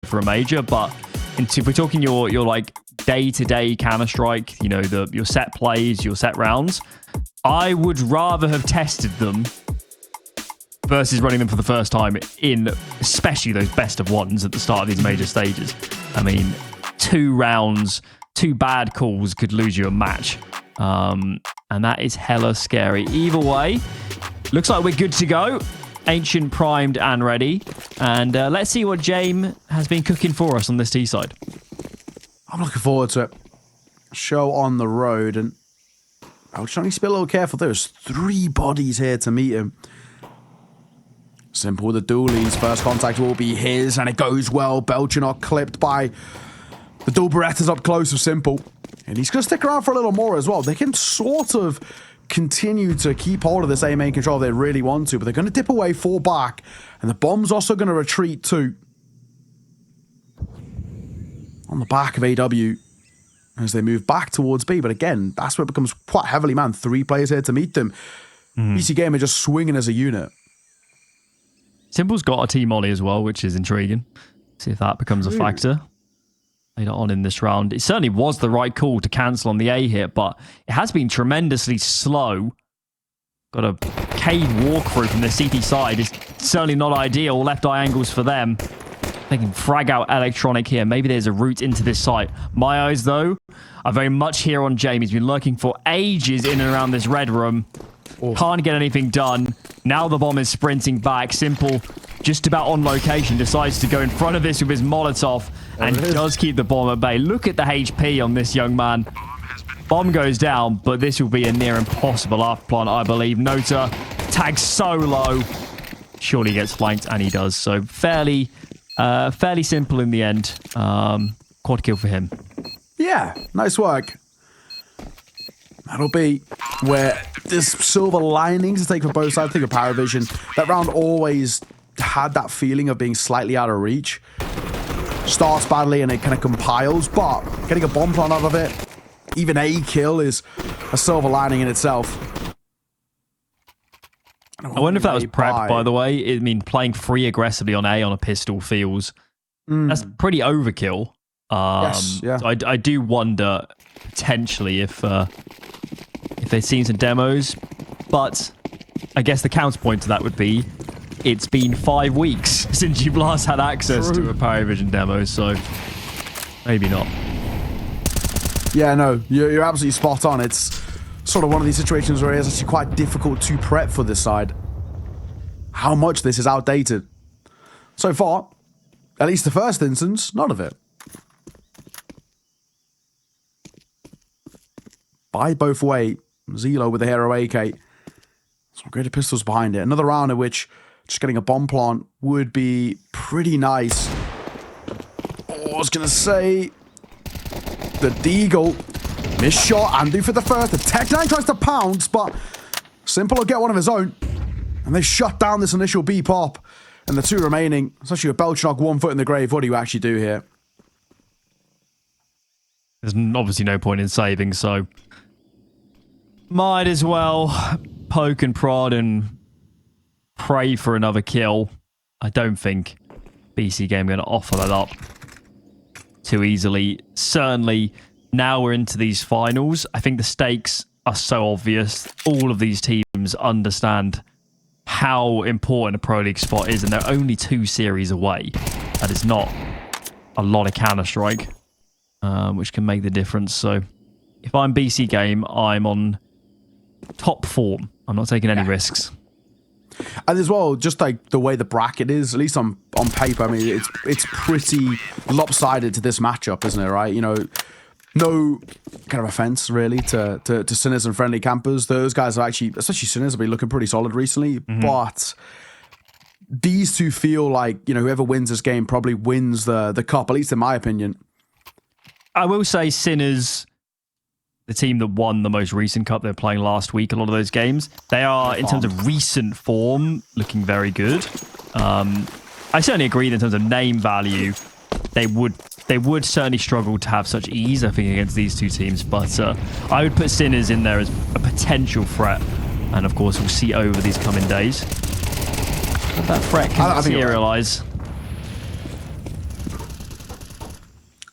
for a major, but if we're talking your like day-to-day Counter-Strike, you know, your set plays, your set rounds, I would rather have tested them versus running them for the first time in especially those best of ones at the start of these major stages. I mean, 2 rounds, 2 bad calls could lose you a match. And that is hella scary. Either way, looks like we're good to go. Ancient primed and ready. And let's see what Jame has been cooking for us on this T side. I'm looking forward to it. Show on the road. And I was trying to be a little careful. There's 3 bodies here to meet him. Simple with the dualies. First contact will be his, and it goes well. Belchinok clipped by the dual Berettas up close of Simple. And he's going to stick around for a little more as well. They can sort of continue to keep hold of this A main control if they really want to, but they're going to dip away, fall back, and the bomb's also going to retreat too. On the back of AW as they move back towards B, but again, that's where it becomes quite heavily manned. 3 players here to meet them. BC.Game are just swinging as a unit. Simple's got a team molly as well, which is intriguing. See if that becomes a factor later on in this round. It certainly was the right call to cancel on the A hit, but it has been tremendously slow. Got a cave walkthrough from the CT side. It's certainly not ideal. Left eye angles for them. They can frag out Electronic here. Maybe there's a route into this site. My eyes, though, are very much here on Jamie. He's been lurking for ages in and around this red room. Can't get anything done. Now the bomb is sprinting back. Simple, just about on location, decides to go in front of this with his Molotov and does keep the bomb at bay. Look at the HP on this young man. Bomb goes down, but this will be a near impossible afterplant, I believe. Nota tags so low. Surely gets flanked, and he does. So fairly simple in the end. Quad kill for him. Yeah, nice work. That'll be where there's silver linings to take for both sides. I think of PVISION. That round always had that feeling of being slightly out of reach. Starts badly and it kind of compiles, but getting a bomb plant out of it, even a kill, is a silver lining in itself. I wonder if that was prepped, by the way. I mean, playing free aggressively on A on a pistol feels... That's pretty overkill. Yes, yeah. So I do wonder, potentially, if they've seen some demos. But I guess the counterpoint to that would be, it's been 5 weeks since you've last had access to a PVISION demo, so maybe not. Yeah, no, you're absolutely spot on. It's sort of one of these situations where it's actually quite difficult to prep for this side. How much this is outdated. So far, at least the first instance, none of it. By both way, Zelo with the Hero AK. Some greater pistols behind it. Another round in which just getting a bomb plant would be pretty nice. Oh, I was going to say... The Deagle. Missed shot. Andu for the first. The Tech-9 tries to pounce, but Simple will get one of his own. And they shut down this initial B pop. And the 2 remaining, especially with Belchinok 1 foot in the grave, what do you actually do here? There's obviously no point in saving, so... Might as well poke and prod and pray for another kill. I don't think BC.Game are going to offer that up too easily. Certainly, now we're into these finals. I think the stakes are so obvious. All of these teams understand how important a Pro League spot is, and they're only 2 series away. That is not a lot of Counter-Strike, which can make the difference. So, if I'm BC.Game, I'm on top form. I'm not taking any risks. And as well, just like the way the bracket is, at least on paper, I mean, it's pretty lopsided to this matchup, isn't it, right? You know, no kind of offense, really, to Sinners and Friendly Campers. Those guys have actually, especially Sinners, have been looking pretty solid recently. But these two feel like, you know, whoever wins this game probably wins the cup, at least in my opinion. I will say Sinners... the team that won the most recent cup, they're playing last week, a lot of those games. They are, in terms of recent form, looking very good. I certainly agree that in terms of name value, they would certainly struggle to have such ease, I think, against these 2 teams. But I would put Sinners in there as a potential threat. And of course, we'll see over these coming days if that threat can materialize.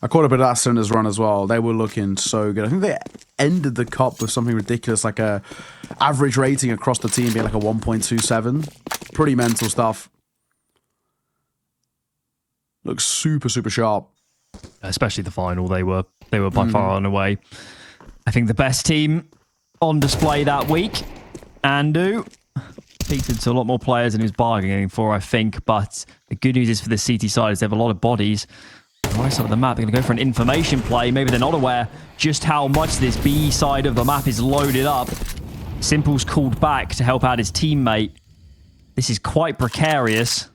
I caught a bit of that Sinners run as well. They were looking so good. I think they ended the cup with something ridiculous, like a average rating across the team being like a 1.27. Pretty mental stuff. Looks super, super sharp. Especially the final, they were by far on the way. I think the best team on display that week. Andu peaked into a lot more players than he was bargaining for, I think. But the good news is for the CT side is they have a lot of bodies. On the right side of the map, they're going to go for an information play. Maybe they're not aware just how much this B side of the map is loaded up. Simple's called back to help out his teammate. This is quite precarious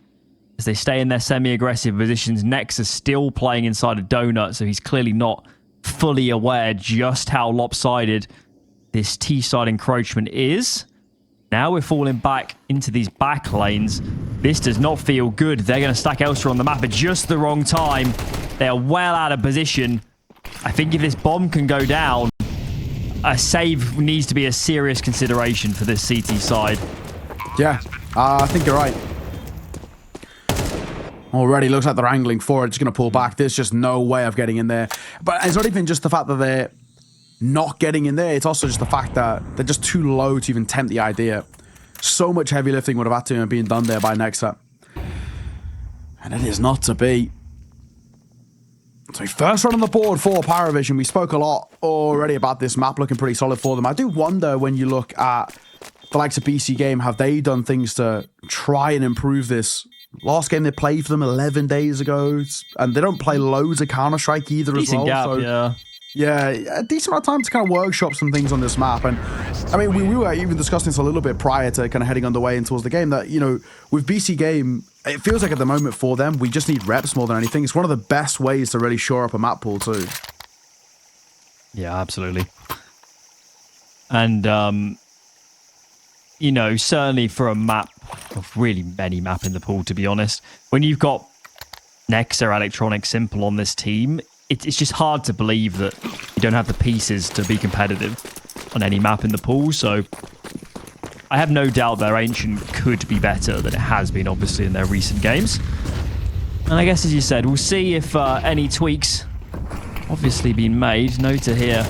as they stay in their semi-aggressive positions. Nex is still playing inside a donut, so he's clearly not fully aware just how lopsided this T-side encroachment is. Now we're falling back into these back lanes. This does not feel good. They're going to stack elsewhere on the map at just the wrong time. They are well out of position. I think if this bomb can go down, a save needs to be a serious consideration for this CT side. Yeah, I think you're right. Already looks like they're angling for it. Just going to pull back. There's just no way of getting in there. But it's not even just the fact that they're not getting in there. It's also just the fact that they're just too low to even tempt the idea. So much heavy lifting would have had to have been done there by Nexa. And it is not to be. So first run on the board for PVISION. We spoke a lot already about this map looking pretty solid for them. I do wonder when you look at the likes of BC.Game, have they done things to try and improve this? Last game they played for them 11 days ago, and they don't play loads of Counter-Strike either Decent as well. Gap, so yeah. Yeah, a decent amount of time to kind of workshop some things on this map. And I mean, we were even discussing this a little bit prior to kind of heading underway and towards the game that, you know, with BC.Game, it feels like at the moment for them, we just need reps more than anything. It's one of the best ways to really shore up a map pool too. Yeah, absolutely. And, you know, certainly for a map of really many map in the pool, to be honest, when you've got Nexa, Electronic, Simple on this team, it's just hard to believe that you don't have the pieces to be competitive on any map in the pool. So I have no doubt their Ancient could be better than it has been, obviously, in their recent games. And I guess, as you said, we'll see if any tweaks obviously been made. Nota here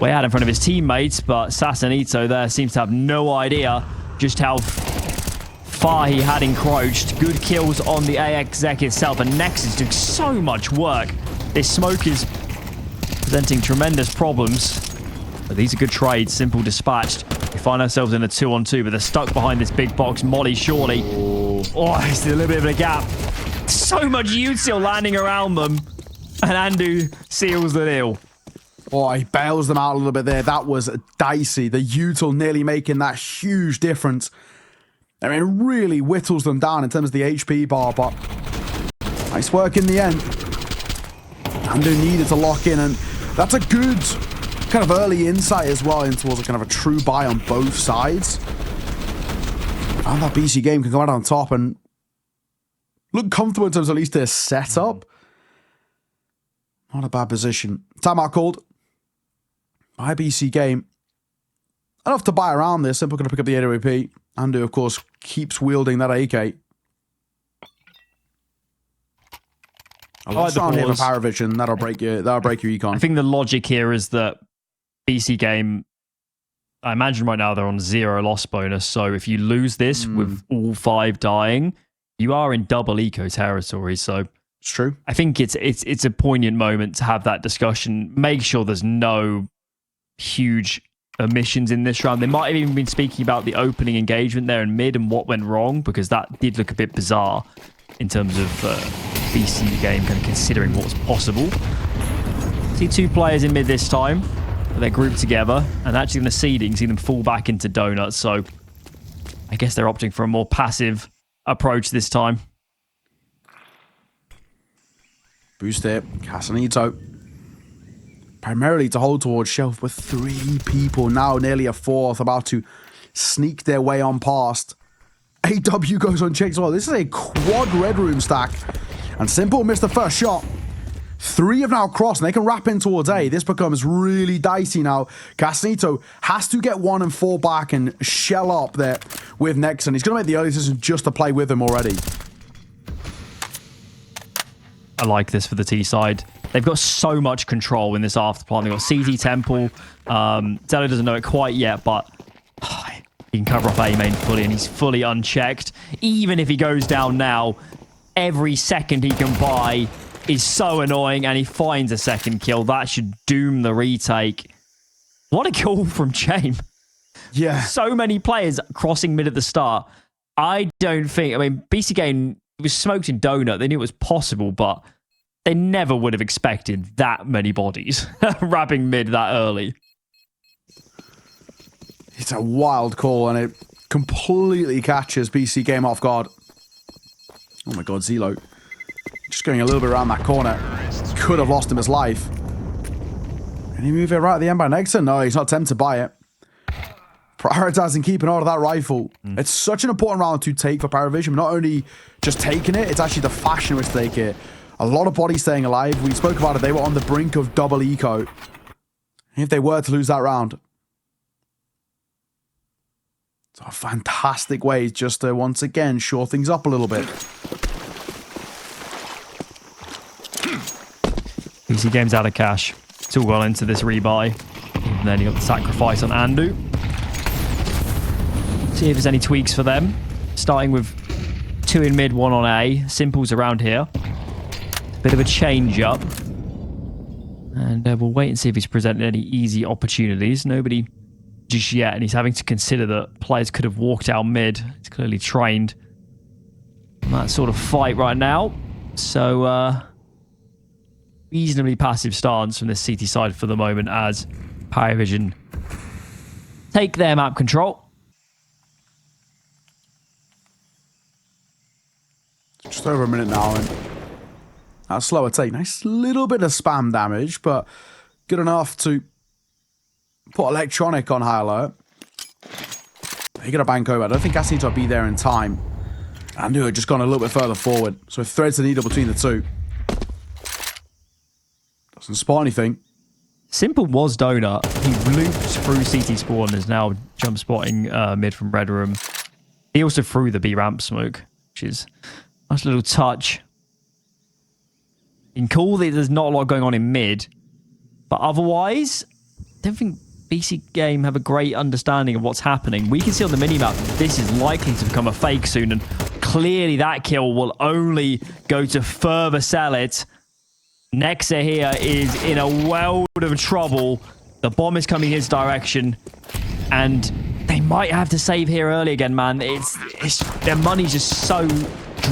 way out in front of his teammates, but Sassanito there seems to have no idea just how far he had encroached. Good kills on the AX Zek itself, and Nex is doing so much work. This smoke is presenting tremendous problems, but these are good trades. Simple dispatched. We find ourselves in a 2-on-2, but they're stuck behind this big box. Molly, surely. Oh, it's a little bit of a gap. So much util landing around them, and Andu seals the deal. Oh, he bails them out a little bit there. That was dicey. The util nearly making that huge difference. I mean, it really whittles them down in terms of the HP bar, but nice work in the end. Andu needed to lock in, and that's a good kind of early insight as well into towards a kind of a true buy on both sides. And that BC.Game can go out on top and look comfortable in terms of at least their setup. Not a bad position. Timeout called by BC.Game. Enough to buy around this. Simple going to pick up the AWP. Andu, of course, keeps wielding that AK. I like the here for PVISION. That'll break your econ. I think the logic here is that BC.Game, I imagine right now they're on 0 loss bonus. So if you lose this with all 5 dying, you are in double eco territory. So it's true. I think it's a poignant moment to have that discussion. Make sure there's no huge omissions in this round. They might have even been speaking about the opening engagement there in mid and what went wrong, because that did look a bit bizarre in terms of BC.Game kind of considering what was possible. See 2 players in mid this time, but they're grouped together, and actually in the seeding, see them fall back into donuts. So I guess they're opting for a more passive approach this time. Boost it, Casanito. Primarily to hold towards Shelf with 3 people now, nearly a 4th, about to sneak their way on past. AW goes unchecked as well. This is a quad red room stack. And Simple missed the first shot. 3 have now crossed, and they can wrap in towards A. This becomes really dicey now. Casanito has to get 1 and 4 back and shell up there with Nex, and he's going to make the early decision just to play with him already. I like this for the T side. They've got so much control in this after plant. They've got CT Temple. Zello doesn't know it quite yet, but he can cover off A main fully, and he's fully unchecked. Even if he goes down now, every second he can buy is so annoying, and he finds a second kill. That should doom the retake. What a kill from James. Yeah. So many players crossing mid at the start. I don't think... I mean, BC.Game was smoked in donut. They knew it was possible, but they never would have expected that many bodies wrapping mid that early. It's a wild call, and it completely catches BC.Game off guard. Oh my god, Zelo. Just going a little bit around that corner. Could have lost him his life. Can he move it right at the end by Nexon? No, he's not tempted by it. Prioritizing keeping hold of that rifle. It's such an important round to take for PVISION. Not only just taking it, it's actually the fashion in which they take it. A lot of bodies staying alive. We spoke about it. They were on the brink of double eco. If they were to lose that round. It's a fantastic way just to, once again, shore things up a little bit. BC.Game's out of cash. It's all well into this rebuy. And then you got the sacrifice on Andu. See if there's any tweaks for them. Starting with 2 in mid, 1 on A. Simple's around here. Bit of a change up. And we'll wait and see if he's presented any easy opportunities. Nobody just yet. And he's having to consider that players could have walked out mid. He's clearly trained on that sort of fight right now. So, reasonably passive stance from this CT side for the moment as PVISION take their map control. Just over a minute now, and that slower take. Nice little bit of spam damage, but good enough to put Electronic on high alert. He got a bank over. I don't think Gassito will be there in time. Andu had just gone a little bit further forward, so it threads the needle between the two. Doesn't spot anything. Simple was donut. He looped through CT spawn and is now jump spotting mid from red room. He also threw the B ramp smoke, which is a nice little touch. In cool, there's not a lot going on in mid, but otherwise, I don't think BC.Game have a great understanding of what's happening. We can see on the minimap this is likely to become a fake soon, and clearly that kill will only go to further sell it. Nexa here is in a world of trouble. The bomb is coming his direction, and they might have to save here early again, man. It's their money's just so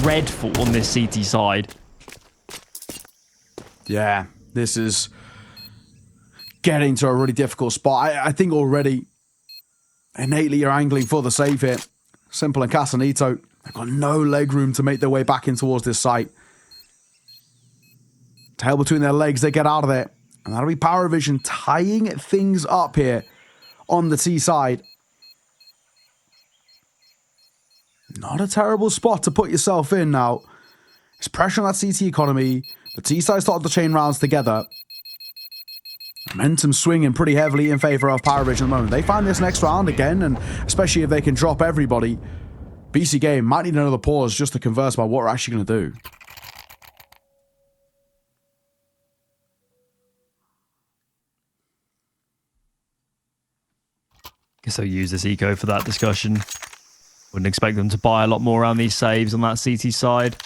dreadful on this CT side. Yeah, this is getting to a really difficult spot. I think already innately you're angling for the save here. Simple and Casanito, they've got no leg room to make their way back in towards this site. Tail between their legs, they get out of there. And that'll be PVISION tying things up here on the T side. Not a terrible spot to put yourself in now. It's pressure on that CT economy. The T side started the chain rounds together. Momentum swinging pretty heavily in favor of PVISION at the moment. They find this next round again, and especially if they can drop everybody, BC.Game might need another pause just to converse about what we're actually going to do. Guess they'll use this eco for that discussion. Wouldn't expect them to buy a lot more around these saves on that CT side.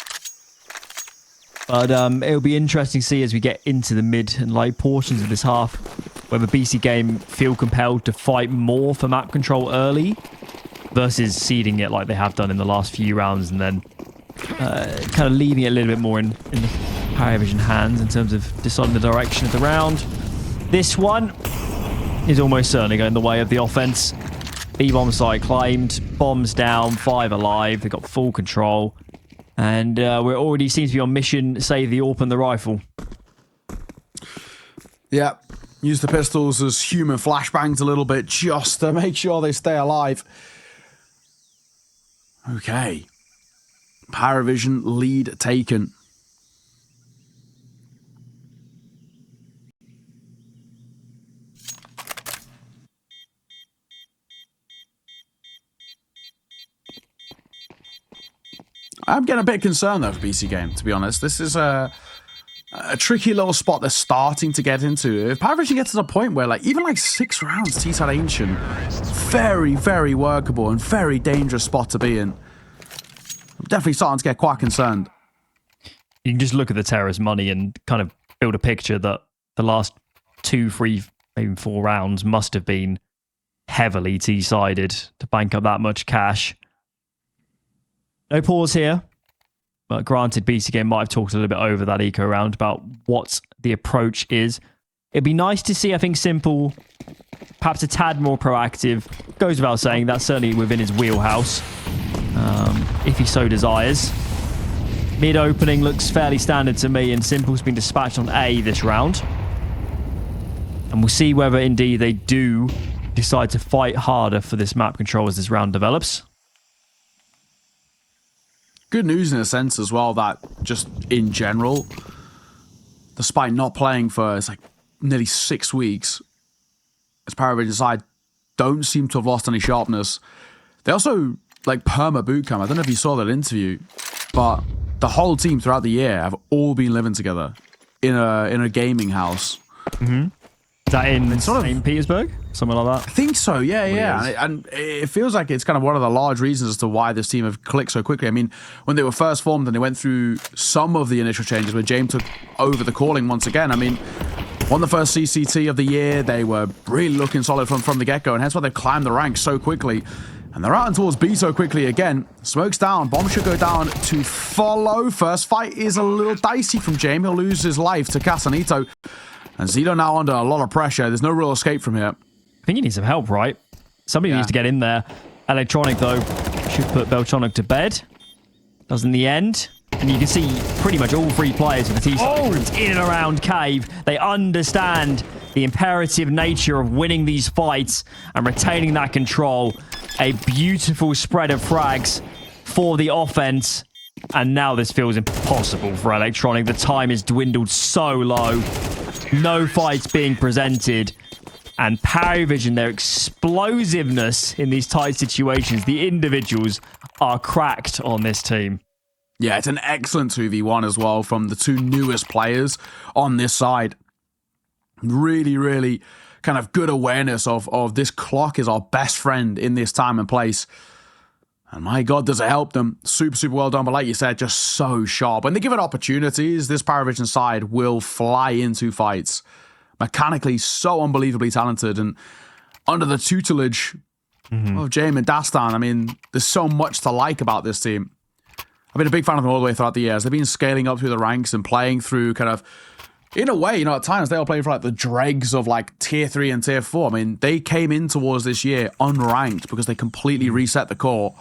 But it'll be interesting to see as we get into the mid and late portions of this half, whether BC.Game feel compelled to fight more for map control early versus seeding it like they have done in the last few rounds, and then kind of leaving it a little bit more in the PVISION hands in terms of deciding the direction of the round. This one is almost certainly going the way of the offense. B-bomb site claimed, bombs down, 5 alive. They've got full control. And we're already seem to be on mission, save the AWP and the rifle. Yeah, use the pistols as human flashbangs a little bit just to make sure they stay alive. Okay. PVISION lead taken. I'm getting a bit concerned though for BC.Game, to be honest. This is a tricky little spot they're starting to get into. If PVISION gets to the point where, like, even like 6 rounds, T-side Ancient, very, very workable and very dangerous spot to be in. I'm definitely starting to get quite concerned. You can just look at the terrorist money and kind of build a picture that the last 2, 3, maybe 4 rounds must have been heavily T-sided to bank up that much cash. No pause here. But granted, BC.Game might have talked a little bit over that eco round about what the approach is. It'd be nice to see, I think, Simple, perhaps a tad more proactive. Goes without saying, that's certainly within his wheelhouse, if he so desires. Mid-opening looks fairly standard to me, and Simple's been dispatched on A this round. And we'll see whether indeed they do decide to fight harder for this map control as this round develops. Good news in a sense as well that just in general, despite not playing for it's like nearly 6 weeks, as PVISION side don't seem to have lost any sharpness. They also like perma bootcamp. I don't know if you saw that interview, but the whole team throughout the year have all been living together in a gaming house. Mm-hmm. Is that in St. Petersburg? Something like that? I think so, yeah. And it feels like it's kind of one of the large reasons as to why this team have clicked so quickly. I mean, when they were first formed and they went through some of the initial changes where James took over the calling once again, I mean, won the first CCT of the year, they were really looking solid from the get-go, and hence why they've climbed the ranks so quickly. And they're out and towards B so quickly again. Smokes down, bomb should go down to follow. First fight is a little dicey from James. He'll lose his life to Casanito. And Zito now under a lot of pressure. There's no real escape from here. I think he needs some help, right? Somebody needs to get in there. Electronic, though, should put Beltronic to bed. Does in the end. And you can see pretty much all 3 players of the T-Side in and around Cave. They understand the imperative nature of winning these fights and retaining that control. A beautiful spread of frags for the offense. And now this feels impossible for Electronic. The time is dwindled so low. No fights being presented. And PVISION, their explosiveness in these tight situations, the individuals are cracked on this team. Yeah, it's an excellent 2v1 as well from the 2 newest players on this side. Really, really kind of good awareness of this clock is our best friend in this time and place. And my God, does it help them. Super, super well done. But like you said, just so sharp. When they give it opportunities, this PVISION side will fly into fights. Mechanically, so unbelievably talented. And under the tutelage of James and Dastan, I mean, there's so much to like about this team. I've been a big fan of them all the way throughout the years. They've been scaling up through the ranks and playing through kind of, in a way, you know, at times they were playing for like the dregs of like tier 3 and tier 4. I mean, they came in towards this year unranked because they completely reset the core.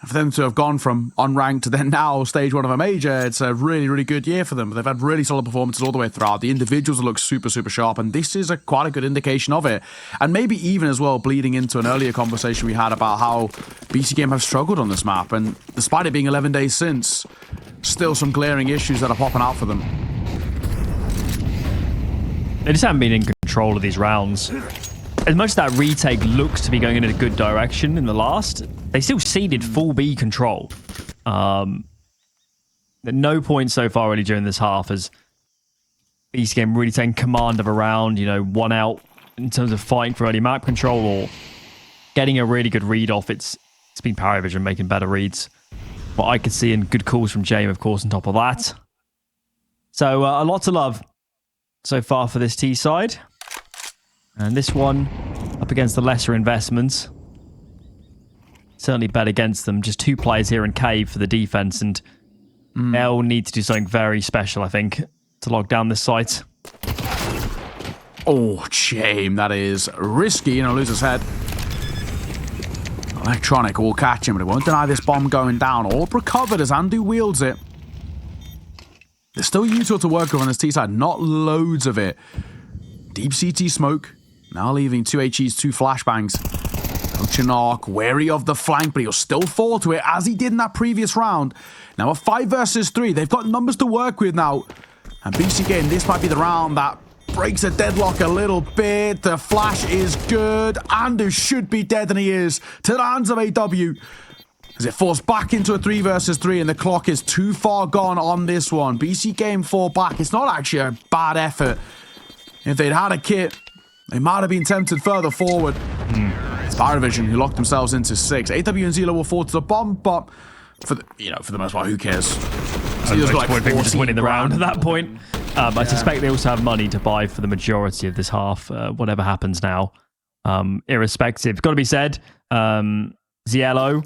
For them to have gone from unranked to then now stage 1 of a major, it's a really, really good year for them. They've had really solid performances all the way throughout. The individuals look super, super sharp, and this is quite a good indication of it. And maybe even as well bleeding into an earlier conversation we had about how BC.Game have struggled on this map. And despite it being 11 days since, still some glaring issues that are popping out for them. They just haven't been in control of these rounds. As much as that retake looks to be going in a good direction in the last, they still ceded full B control. At no point so far really during this half has BC.Game really taken command of a round, you know, 1 out in terms of fighting for early map control or getting a really good read off. It's been PVISION making better reads. What I could see in good calls from James, of course, on top of that. So a lot to love so far for this T side. And this one up against the lesser investments. Certainly bet against them. Just 2 players here in Cave for the defense, and they'll need to do something very special, I think, to lock down this site. Oh, shame. That is risky, and he'll lose his head. Electronic will catch him, but it won't deny this bomb going down. All recovered as Andu wields it. There's still util to work with on this T side. Not loads of it. Deep CT smoke. Now leaving 2 HEs, 2 flashbangs. Ochinark, wary of the flank, but he'll still fall to it as he did in that previous round. Now a 5 versus 3. They've got numbers to work with now. And BC.Game, this might be the round that breaks a deadlock a little bit. The flash is good. Andu should be dead, and he is. To the hands of AW. as it falls back into a 3 versus 3, and the clock is too far gone on this one. BC.Game fall back. It's not actually a bad effort. If they'd had a kit, they might have been tempted further forward. It's PVISION who locked themselves into 6. AW and Zelo will fall to the bomb, but for the most part, who cares? Zelo's got like just winning the round at that point. I suspect they also have money to buy for the majority of this half, whatever happens now. Irrespective, got to be said, Ziello,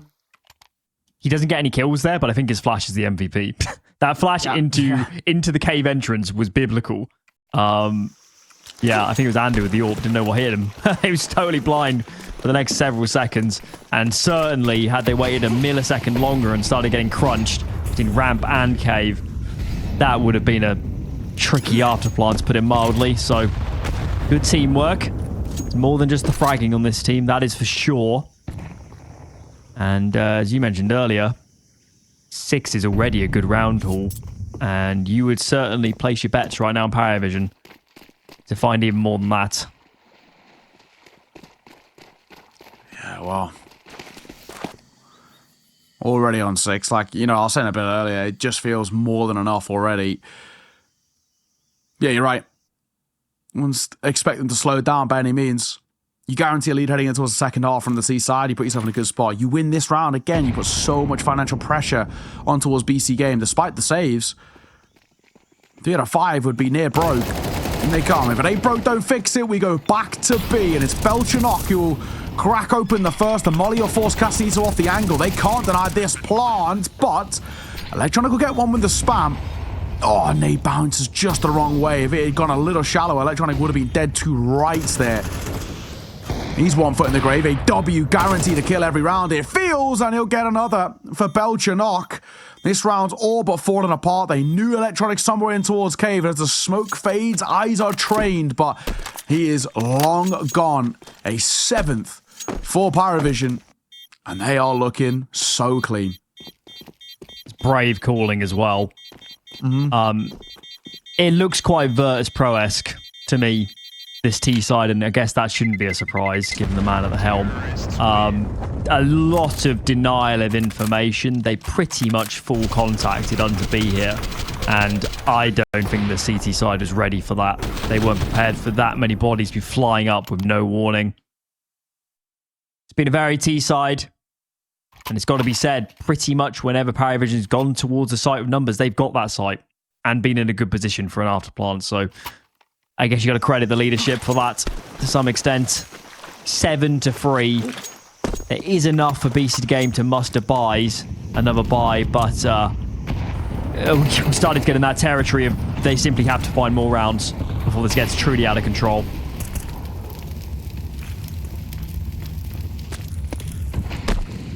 he doesn't get any kills there, but I think his flash is the MVP. That flash into the cave entrance was biblical. Yeah, I think it was Andy with the AWP, didn't know what hit him. He was totally blind for the next several seconds, and certainly had they waited a millisecond longer and started getting crunched between ramp and cave, that would have been a tricky afterplant, to put it mildly. So good teamwork. It's more than just the fragging on this team, that is for sure. And as you mentioned earlier, 6 is already a good round haul, and you would certainly place your bets right now in PVISION to find even more than that. Yeah, well, already on 6. Like, I was saying a bit earlier, it just feels more than enough already. Yeah, you're right. Wouldn't expect them to slow it down by any means. You guarantee a lead heading into towards the second half from the C side. You put yourself in a good spot. You win this round again. You put so much financial pressure on towards BC.Game, despite the saves. 3 out of 5 would be near broke. And they can't. If it ain't broke, don't fix it. We go back to B, and it's Belchanok who will crack open the first, and Molly will force Casito off the angle. They can't deny this plant, but Electronic will get one with the spam. Oh, and they bounces just the wrong way. If it had gone a little shallow, Electronic would have been dead to rights there. He's 1 foot in the grave. A W guaranteed to kill every round. It feels, and he'll get another for Belchanok. This round's all but falling apart. They knew Electronic somewhere in towards cave. As the smoke fades, eyes are trained, but he is long gone. A 7th for PVISION, and they are looking so clean. It's brave calling as well. It looks quite Virtus Pro-esque to me, this T side, and I guess that shouldn't be a surprise given the man at the helm. A lot of denial of information. They pretty much full contacted onto B here, and I don't think the CT side was ready for that. They weren't prepared for that many bodies to be flying up with no warning. It's been a very T side, and it's got to be said, pretty much whenever PVISION's gone towards the site of numbers, they've got that site and been in a good position for an afterplant. So I guess you got to credit the leadership for that to some extent. 7-3. There is enough for BC.Game to muster buys, another buy, but we started to get in that territory of they simply have to find more rounds before this gets truly out of control.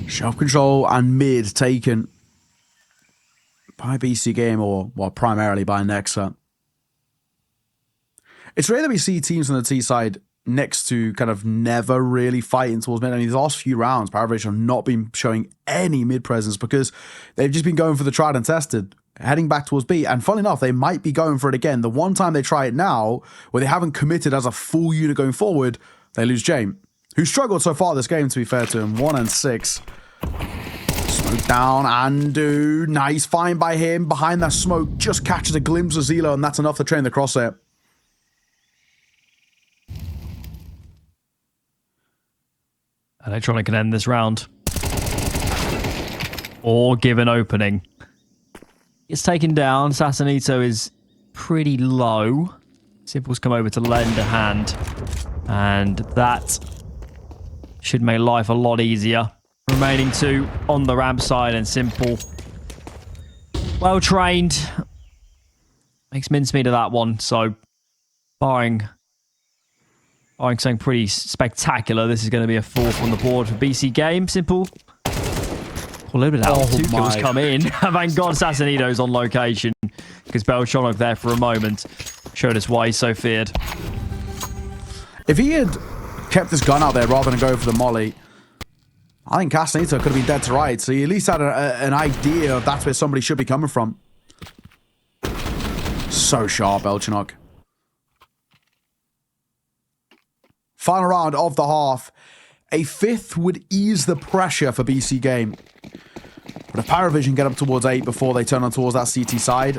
Shelf control and mid taken by BC.Game, or well, primarily by Nexa. It's rare that we see teams on the T side next to kind of never really fighting towards mid. I mean, these last few rounds, PVISION have not been showing any mid presence because they've just been going for the tried and tested, heading back towards B. And funnily enough, they might be going for it again. The one time they try it now, where they haven't committed as a full unit going forward, they lose James, who struggled so far this game, to be fair to him. 1 and 6. Smoke down, Andu. Nice find by him. Behind that smoke, just catches a glimpse of Zelo, and that's enough to train the crosshair. Electronic can end this round. Or give an opening. It's taken down. Sassanito is pretty low. Simple's come over to lend a hand. And that should make life a lot easier. Remaining 2 on the ramp side, and Simple, well trained, makes mincemeat of that one. So barring something pretty spectacular, this is going to be a 4th on the board for BC.Game. Simple, a little bit out. 2 kills come in. Thank God Sassanito's on location, because Belchanok there for a moment showed us why he's so feared. If he had kept his gun out there rather than go for the molly, I think Castanito could have been dead to rights. So he at least had an idea of that's where somebody should be coming from. So sharp, Belchanok. Final round of the half. A 5th would ease the pressure for BC.Game. But if PVISION get up towards 8 before they turn on towards that CT side,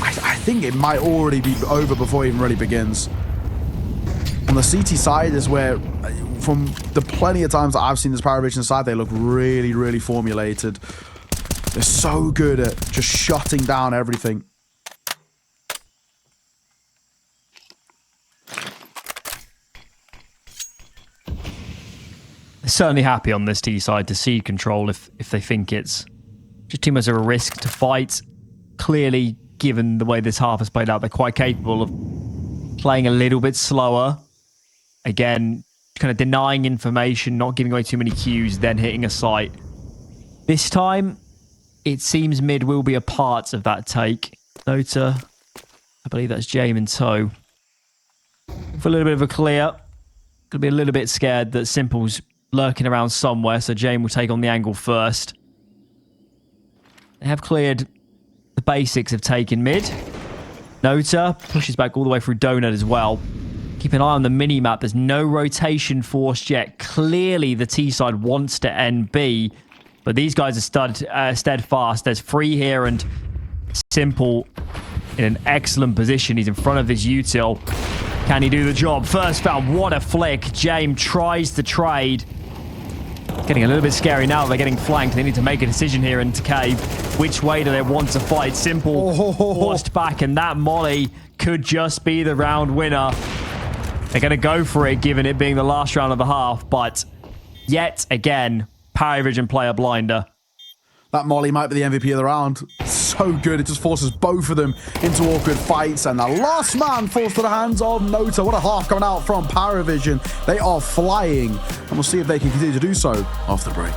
I think it might already be over before it even really begins. On the CT side is where, from the plenty of times that I've seen this PVISION side, they look really, really formulated. They're so good at just shutting down everything. They're certainly happy on this T side to cede control if they think it's just too much of a risk to fight. Clearly, given the way this half has played out, they're quite capable of playing a little bit slower. Again, kind of denying information, not giving away too many cues, then hitting a site. This time, it seems mid will be a part of that take. Nota, I believe that's Jame in tow. For a little bit of a clear. Gonna be a little bit scared that Simple's lurking around somewhere, so Jame will take on the angle first. They have cleared the basics of taking mid. Nota pushes back all the way through Donut as well. Keep an eye on the mini-map. There's no rotation forced yet. Clearly, the T-side wants to end B, but these guys are steadfast. There's free here, and Simple in an excellent position. He's in front of his util. Can he do the job? First found. What a flick. Jame tries to trade. Getting a little bit scary now. They're getting flanked. They need to make a decision here into cave. Which way do they want to fight? Simple forced back, and that molly could just be the round winner. They're going to go for it, given it being the last round of the half, but yet again, PVISION play a blinder. That molly might be the MVP of the round. So good. It just forces both of them into awkward fights. And the last man falls to the hands of Nota. What a half coming out from PVISION. They are flying. And we'll see if they can continue to do so after the break.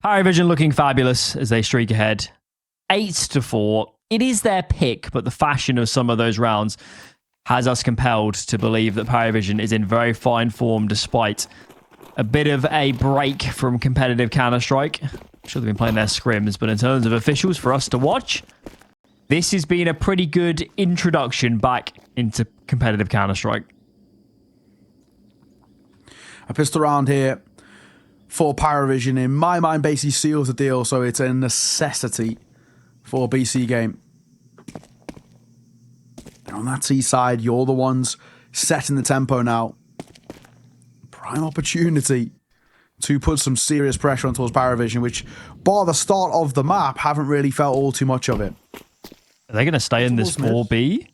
PVISION looking fabulous as they streak ahead. 8-4. It is their pick, but the fashion of some of those rounds has us compelled to believe that PVISION is in very fine form despite a bit of a break from competitive Counter-Strike. I'm sure they've been playing their scrims, but in terms of officials for us to watch, this has been a pretty good introduction back into competitive Counter-Strike. A pistol round here for PVISION, in my mind, basically seals the deal, so it's a necessity for BC.Game. And on that T side, you're the ones setting the tempo now. Prime opportunity to put some serious pressure on towards PVISION, which, bar the start of the map, haven't really felt all too much of it. Are they going to stay in this 4B?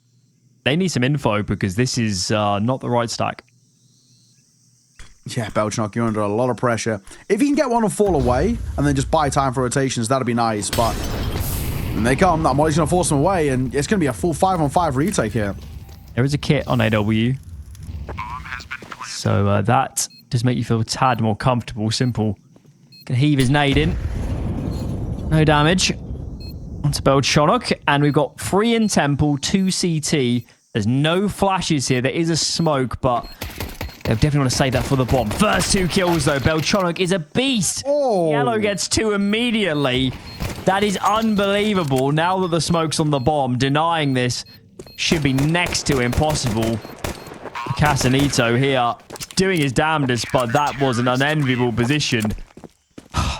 They need some info because this is not the right stack. Yeah, Belchnock, you're under a lot of pressure. If you can get one to fall away and then just buy time for rotations, that'd be nice. But when they come, that Molly's going to force them away, and it's going to be a full 5-on-5 retake here. There is a kit on AW. So that does make you feel a tad more comfortable. Simple. Can heave his nade in. No damage. Onto Belchnock. And we've got 3 in Temple, 2 CT. There's no flashes here. There is a smoke, but they definitely want to save that for the bomb. First 2 kills, though. Belchnock is a beast. Oh. Yellow gets 2 immediately. That is unbelievable. Now that the smoke's on the bomb, denying this should be next to impossible. Casanito here doing his damnedest, but that was an unenviable position.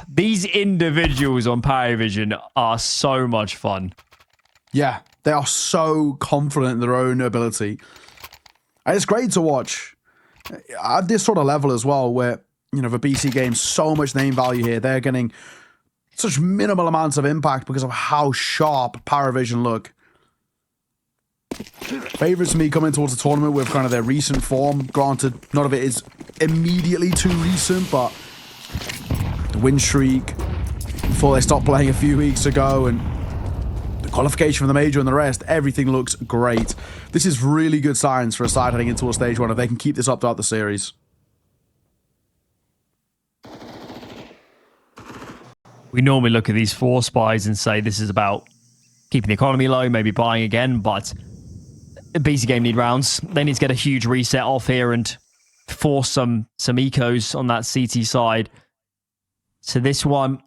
These individuals on PVISION are so much fun. Yeah, they are so confident in their own ability. And it's great to watch at this sort of level as well, where, you know, the BC.Game, so much name value here. They're getting such minimal amounts of impact because of how sharp PVISION look. Favorites for me coming towards the tournament with kind of their recent form. Granted, none of it is immediately too recent, but the win streak before they stopped playing a few weeks ago, and the qualification for the major and the rest, everything looks great. This is really good signs for a side heading into a stage 1 if they can keep this up throughout the series. We normally look at these 4 spies and say this is about keeping the economy low, maybe buying again, but BC.Game need rounds. They need to get a huge reset off here and force some ecos on that CT side. So this one,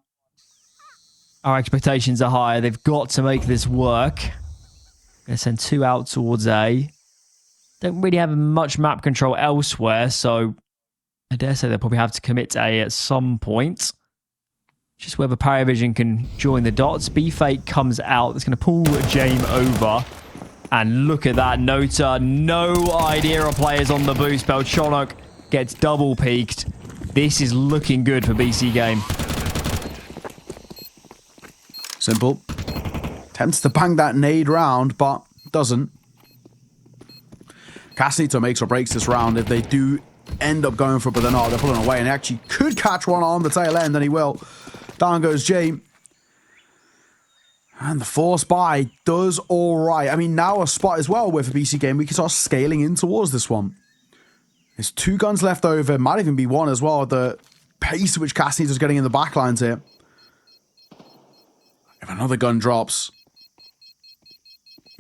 our expectations are higher. They've got to make this work. Going to send 2 out towards A. Don't really have much map control elsewhere, so I dare say they'll probably have to commit to A at some point. Just whether PVISION can join the dots. B-Fake comes out. That's going to pull Jame over. And look at that. Nota, no idea of players on the boost. Belchnock gets double peaked. This is looking good for BC.Game. Simple. Attempts to bang that nade round, but doesn't. Casanito makes or breaks this round. If they do end up going for it, but they're not, they're pulling away, and he actually could catch one on the tail end, and he will. Down goes Jame. And the force buy does all right. I mean, now a spot as well with a BC.Game, we can start scaling in towards this one. There's 2 guns left over. Might even be 1 as well. The pace at which Casanito's getting in the backlines here. If another gun drops,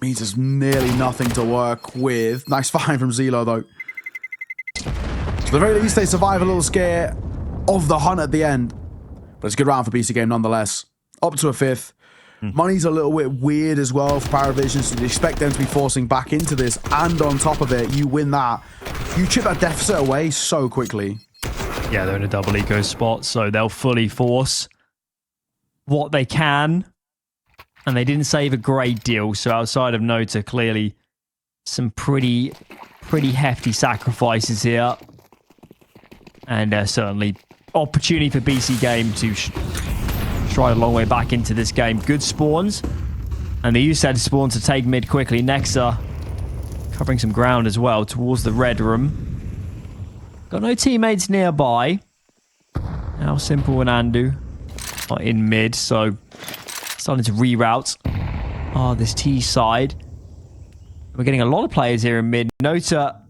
means there's nearly nothing to work with. Nice find from Zelo, though. So at the very least, they survive a little scare of the hunt at the end. But it's a good round for BC.Game nonetheless. Up to a 5th. Money's a little bit weird as well for PVISION, so you expect them to be forcing back into this, and on top of it, you win that. You chip that deficit away so quickly. Yeah, they're in a double eco spot, so they'll fully force what they can, and they didn't save a great deal, so outside of Nota, clearly some pretty hefty sacrifices here, and certainly opportunity for BC.Game to stride a long way back into this game. Good spawns. And they use that spawn to take mid quickly. Nexa covering some ground as well towards the red room. Got no teammates nearby. Now Simple and Andu are in mid, so starting to reroute this T side. We're getting a lot of players here in mid. Nota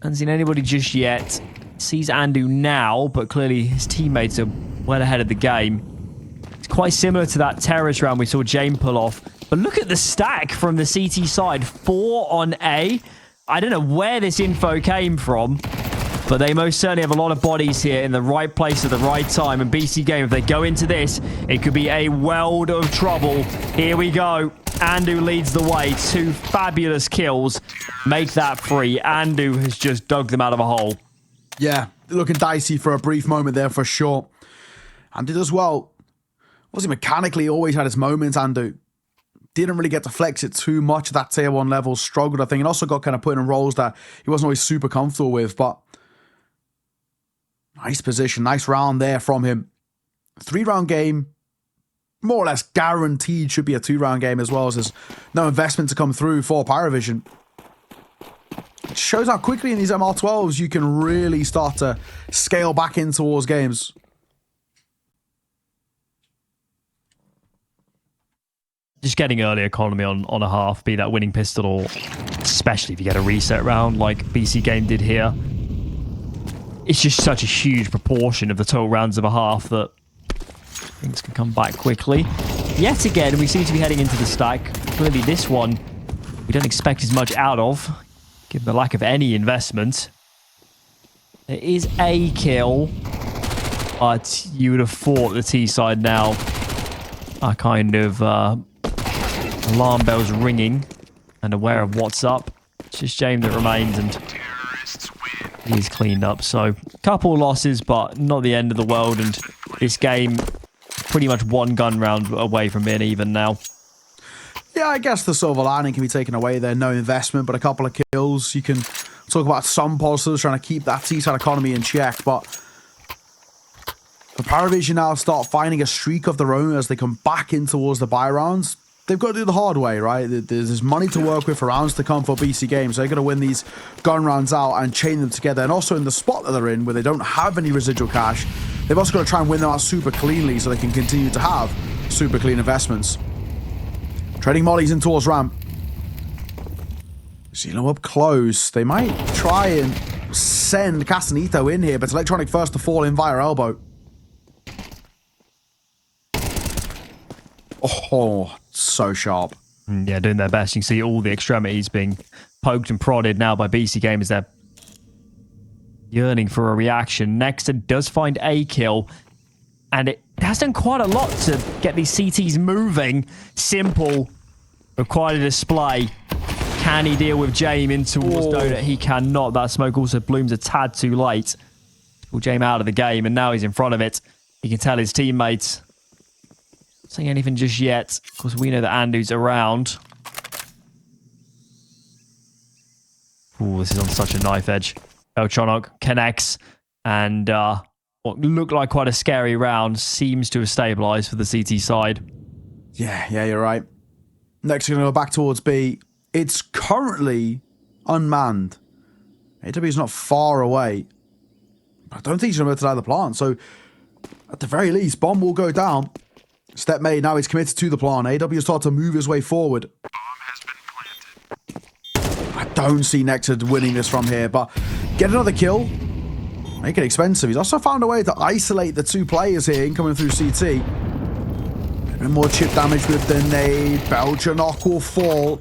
hasn't seen anybody just yet. Sees Andu now, but clearly his teammates are well ahead of the game. quite similar to that terrace round we saw Jane pull off. But look at the stack from the CT side. 4 on A. I don't know where this info came from, but they most certainly have a lot of bodies here in the right place at the right time. And BC.Game, if they go into this, it could be a world of trouble. Here we go. Andu leads the way. 2 fabulous kills. Make that free. Andu has just dug them out of a hole. Yeah, looking dicey for a brief moment there for sure. Andu does well. Obviously, mechanically, always had his moments, Andu. Didn't really get to flex it too much at that tier 1 level. Struggled, I think, and also got kind of put in roles that he wasn't always super comfortable with. But nice position, nice round there from him. 3-round game. More or less guaranteed should be a 2-round game as well, as there's no investment to come through for PVISION. It shows how quickly in these MR12s you can really start to scale back in towards games. Just getting early economy on a half, be that winning pistol, or especially if you get a reset round like BC.Game did here. It's just such a huge proportion of the total rounds of a half that things can come back quickly. Yet again, we seem to be heading into the stack. Clearly this one, we don't expect as much out of, given the lack of any investment. There is a kill, but you would have thought the T side now are kind of alarm bells ringing and aware of what's up. It's just James that remains, and he's cleaned up. So, couple losses, but not the end of the world. And this game, pretty much 1 gun round away from being even now. Yeah, I guess the silver lining can be taken away there. No investment, but a couple of kills. You can talk about some positives, trying to keep that T-side economy in check. But for PVISION now start finding a streak of their own as they come back in towards the buy rounds. They've got to do the hard way, right? There's money to work with for rounds to come for BC.Game, so they're going to win these gun rounds out and chain them together. And also in the spot that they're in, where they don't have any residual cash, they've also got to try and win them out super cleanly so they can continue to have super clean investments. Trading mollies in towards ramp. Zelo up close. They might try and send Castanito in here, but it's Electronic first to fall in via elbow. Oh, so sharp. Yeah, doing their best. You can see all the extremities being poked and prodded now by BC.Game as they're yearning for a reaction. Nexter does find a kill, and it has done quite a lot to get these CTs moving. Simple, but quite a display. Can he deal with Jame in towards Donut? He cannot. That smoke also blooms a tad too late. Pull Jame out of the game, and now he's in front of it. He can tell his teammates. Not saying anything just yet. Of course, we know that Andu's around. Ooh, this is on such a knife edge. Beltronok connects, and what looked like quite a scary round seems to have stabilized for the CT side. Yeah, you're right. Next, we're going to go back towards B. It's currently unmanned. AW is not far away. I don't think he's going to be able to light the plant. So, at the very least, bomb will go down. Step made. Now he's committed to the plant. AW starts to move his way forward. I don't see Nectar winning this from here, but get another kill. Make it expensive. He's also found a way to isolate the 2 players here incoming through CT. A bit more chip damage with the nade. Beltronok will fall.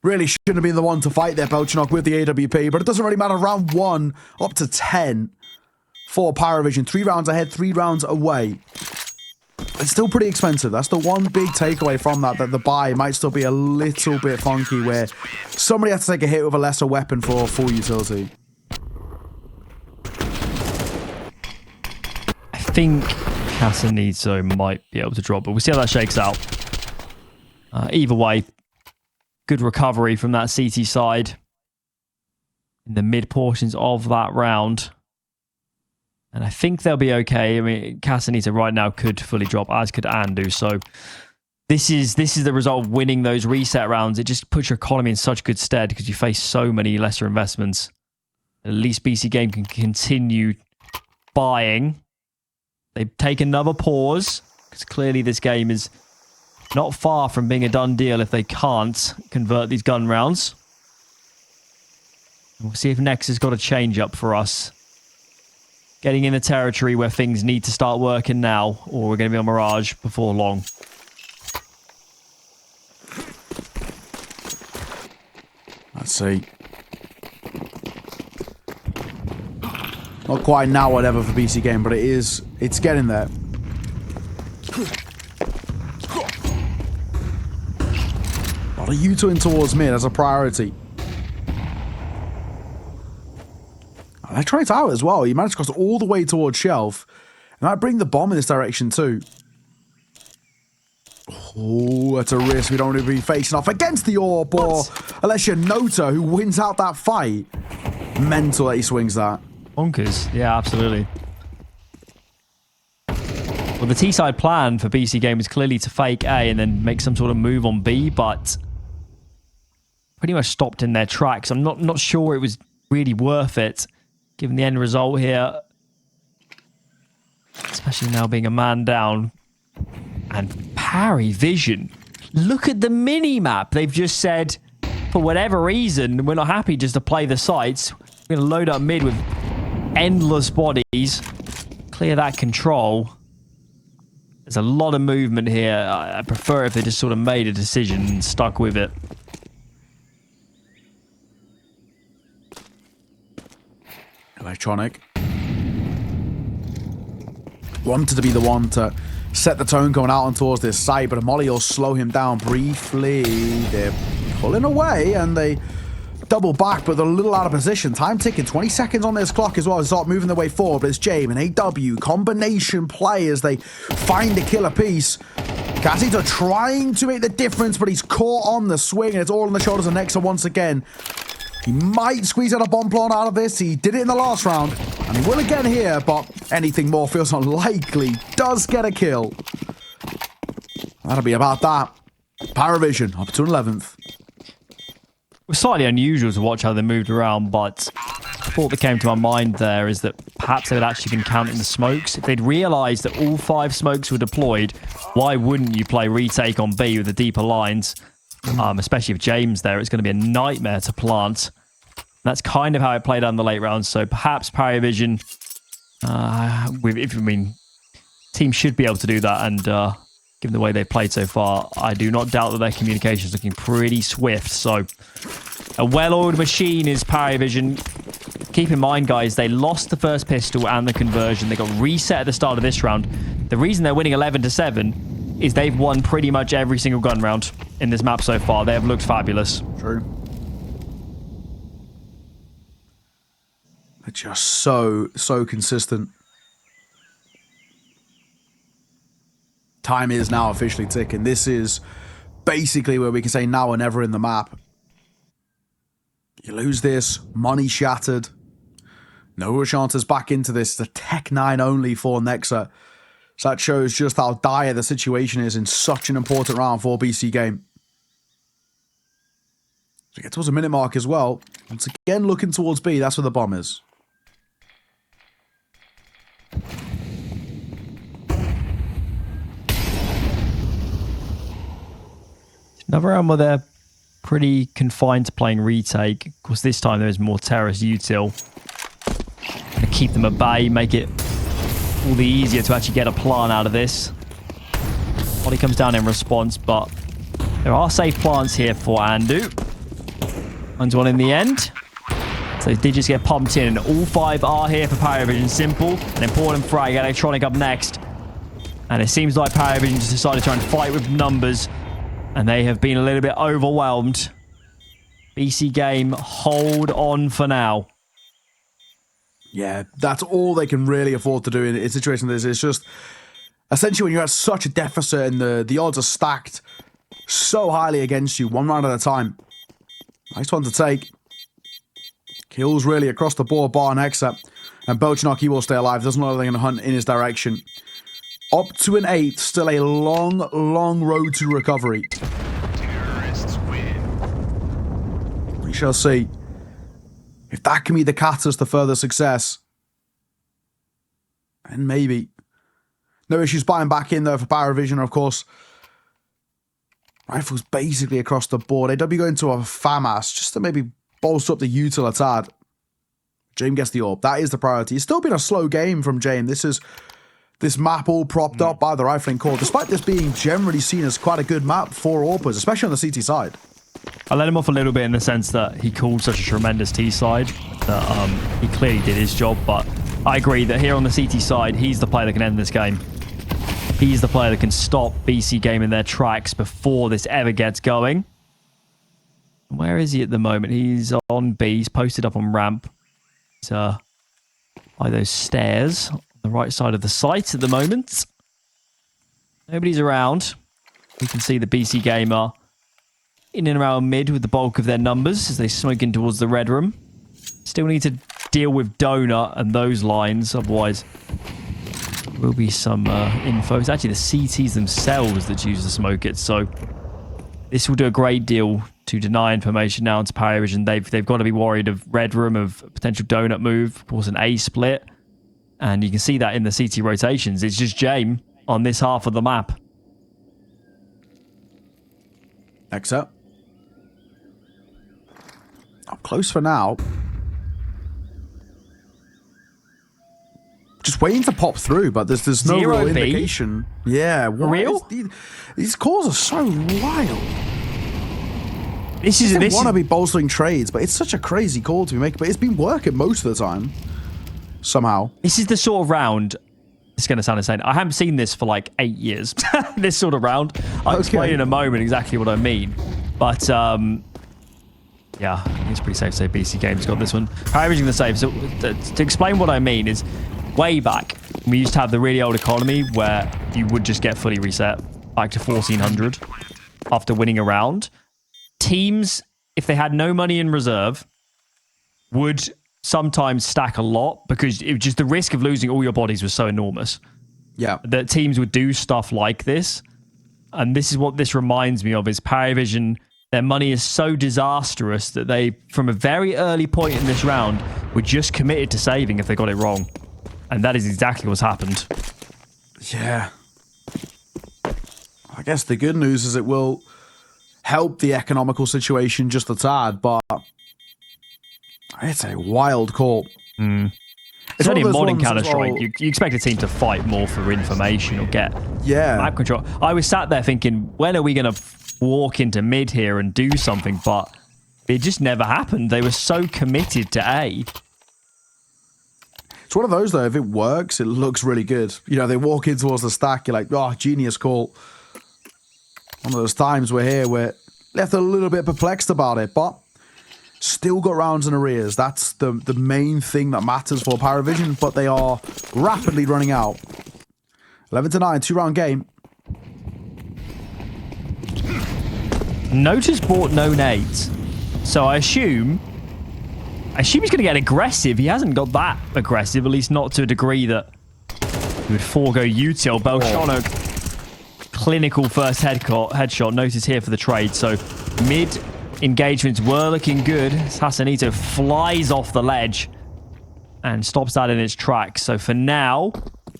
Really shouldn't have been the one to fight there, Beltronok, with the AWP, but it doesn't really matter. Round 1 up to 10 for PVISION. 3 rounds ahead, 3 rounds away. It's still pretty expensive. That's the one big takeaway from that the buy might still be a little bit funky, where somebody has to take a hit with a lesser weapon for full utility. I think Casanito might be able to drop, but we'll see how that shakes out. Either way, good recovery from that CT side in the mid portions of that round. And I think they'll be okay. I mean, Casanita right now could fully drop, as could Andu. So this is the result of winning those reset rounds. It just puts your economy in such good stead because you face so many lesser investments. At least BC.Game can continue buying. They take another pause because clearly this game is not far from being a done deal if they can't convert these gun rounds. And we'll see if Nex has got a change up for us. getting in the territory where things need to start working now, or we're going to be on Mirage before long. Let's see. Not quite now, whatever, for BC.Game, but it's getting there. A lot of U-turn towards mid as a priority. They're trying to out as well. He managed to cross all the way towards Shelf. And I bring the bomb in this direction too. Oh, that's a risk we don't want to be facing off against the AWP, or unless you're Nota, who wins out that fight. Mental that he swings that. Bonkers. Yeah, absolutely. Well, the T-side plan for BC.Game is clearly to fake A and then make some sort of move on B, but pretty much stopped in their tracks. I'm not sure it was really worth it, given the end result here. Especially now being a man down. And PVISION. Look at the mini-map. They've just said, for whatever reason, we're not happy just to play the sites. We're going to load up mid with endless bodies. Clear that control. There's a lot of movement here. I prefer if they just sort of made a decision and stuck with it. Electronic. Wanted to be the one to set the tone going out on towards this site, but a molly will slow him down briefly. They're pulling away and they double back, but they're a little out of position. Time ticking, 20 seconds on this clock as well. They start moving their way forward, but it's Jame and AW, combination play as they find the killer piece. Cassito trying to make the difference, but he's caught on the swing, and it's all on the shoulders of Nexa once again. He might squeeze out a bomb plant out of this. He did it in the last round, and he will again here, but anything more feels unlikely. Does get a kill. That'll be about that. PVISION up to 11th. It was slightly unusual to watch how they moved around, but the thought that came to my mind there is that perhaps they had actually been counting the smokes. If they'd realised that all 5 smokes were deployed, why wouldn't you play retake on B with the deeper lines? Especially if James there, it's going to be a nightmare to plant. That's kind of how it played out in the late rounds. So perhaps PVISION, team should be able to do that. And given the way they've played so far, I do not doubt that their communication is looking pretty swift. So a well-oiled machine is PVISION. Keep in mind, guys, they lost the first pistol and the conversion. They got reset at the start of this round. The reason they're winning 11-7 is they've won pretty much every single gun round in this map so far. They have looked fabulous. True. They're just so consistent. Time is now officially ticking. This is basically where we can say now or never in the map. You lose this, money shattered. No chances back into this. The Tech 9 only for Nexa. So that shows just how dire the situation is in such an important round for BC.Game. So we get towards the minute mark as well. Once again, looking towards B. That's where the bomb is. Another round where they're pretty confined to playing retake. Of course, this time there's more terrorist util. Gonna keep them at bay, make it all the easier to actually get a plant out of this. Body comes down in response, but there are safe plants here for Andu. Finds one in the end. So digits get pumped in, and all 5 are here for PVISION. Simple. An important frag. Electronic up next. And it seems like PVISION just decided to try and fight with numbers, and they have been a little bit overwhelmed. BC.Game, hold on for now. Yeah, that's all they can really afford to do in a situation like this. It's just, essentially when you're at such a deficit and the odds are stacked so highly against you, one round at a time. Nice one to take. Kills really across the board, bar Nexa. And Belchnok, he will stay alive. Doesn't look like they're going to hunt in his direction. Up to an 8, still a long road to recovery. Terrorists win. We shall see if that can be the catalyst to further success. And maybe. No issues buying back in there for PVISION, of course. Rifles basically across the board. AW going to a FAMAS just to maybe bolster up the util a tad. Jame gets the orb. That is the priority. It's still been a slow game from Jame. This map all propped up by the rifling core, despite this being generally seen as quite a good map for AWPers, especially on the CT side. I let him off a little bit in the sense that he called such a tremendous T side that he clearly did his job, but I agree that here on the CT side, he's the player that can end this game. He's the player that can stop BC.Game in their tracks before this ever gets going. Where is he at the moment? He's on B. He's posted up on ramp. He's by those stairs on the right side of the site at the moment. Nobody's around. You can see the BC.Game are in and around mid with the bulk of their numbers as they smoke in towards the red room. Still need to deal with Donut and those lines, otherwise there will be some info. It's actually the CTs themselves that choose to smoke it, so this will do a great deal to deny information now into PVISION. They've got to be worried of red room, of potential Donut move, of course an A split, and you can see that in the CT rotations. It's just Jame on this half of the map. Exit. Up close for now. Just waiting to pop through, but there's no real indication. Yeah, real? These calls are so wild. This is want to be bolstering trades, but it's such a crazy call to be making. But it's been working most of the time. Somehow. This is the sort of round. It's going to sound insane. I haven't seen this for like 8 years. This sort of round. I'll explain in a moment exactly what I mean. But yeah, it's pretty safe to say BC.Game's got this one. PVISION the save. So to explain what I mean is, way back, we used to have the really old economy where you would just get fully reset back to 1400 after winning a round. Teams, if they had no money in reserve, would sometimes stack a lot because it was just the risk of losing all your bodies was so enormous. Yeah. That teams would do stuff like this. And this is what this reminds me of, is PVISION, their money is so disastrous that they, from a very early point in this round, were just committed to saving if they got it wrong. And that is exactly what's happened. Yeah. I guess the good news is it will help the economical situation just a tad, but it's a wild call. It's only in modern Counter-Strike. You expect a team to fight more for information or get map control. I was sat there thinking, when are we going to walk into mid here and do something? But it just never happened. They were so committed to A. It's one of those, though, if it works, it looks really good. You know, they walk in towards the stack, you're like, oh, genius call. One of those times we're left a little bit perplexed about it, but still got rounds in arrears. That's the main thing that matters for PVISION, but they are rapidly running out. 11-9, 2-round game. Nota's bought no nades, so I assume he's going to get aggressive. He hasn't got that aggressive, at least not to a degree that he would forego util. Belshano, clinical first headshot. Notice here for the trade. So mid engagements were looking good. Hassanito flies off the ledge and stops that in its tracks. So for now,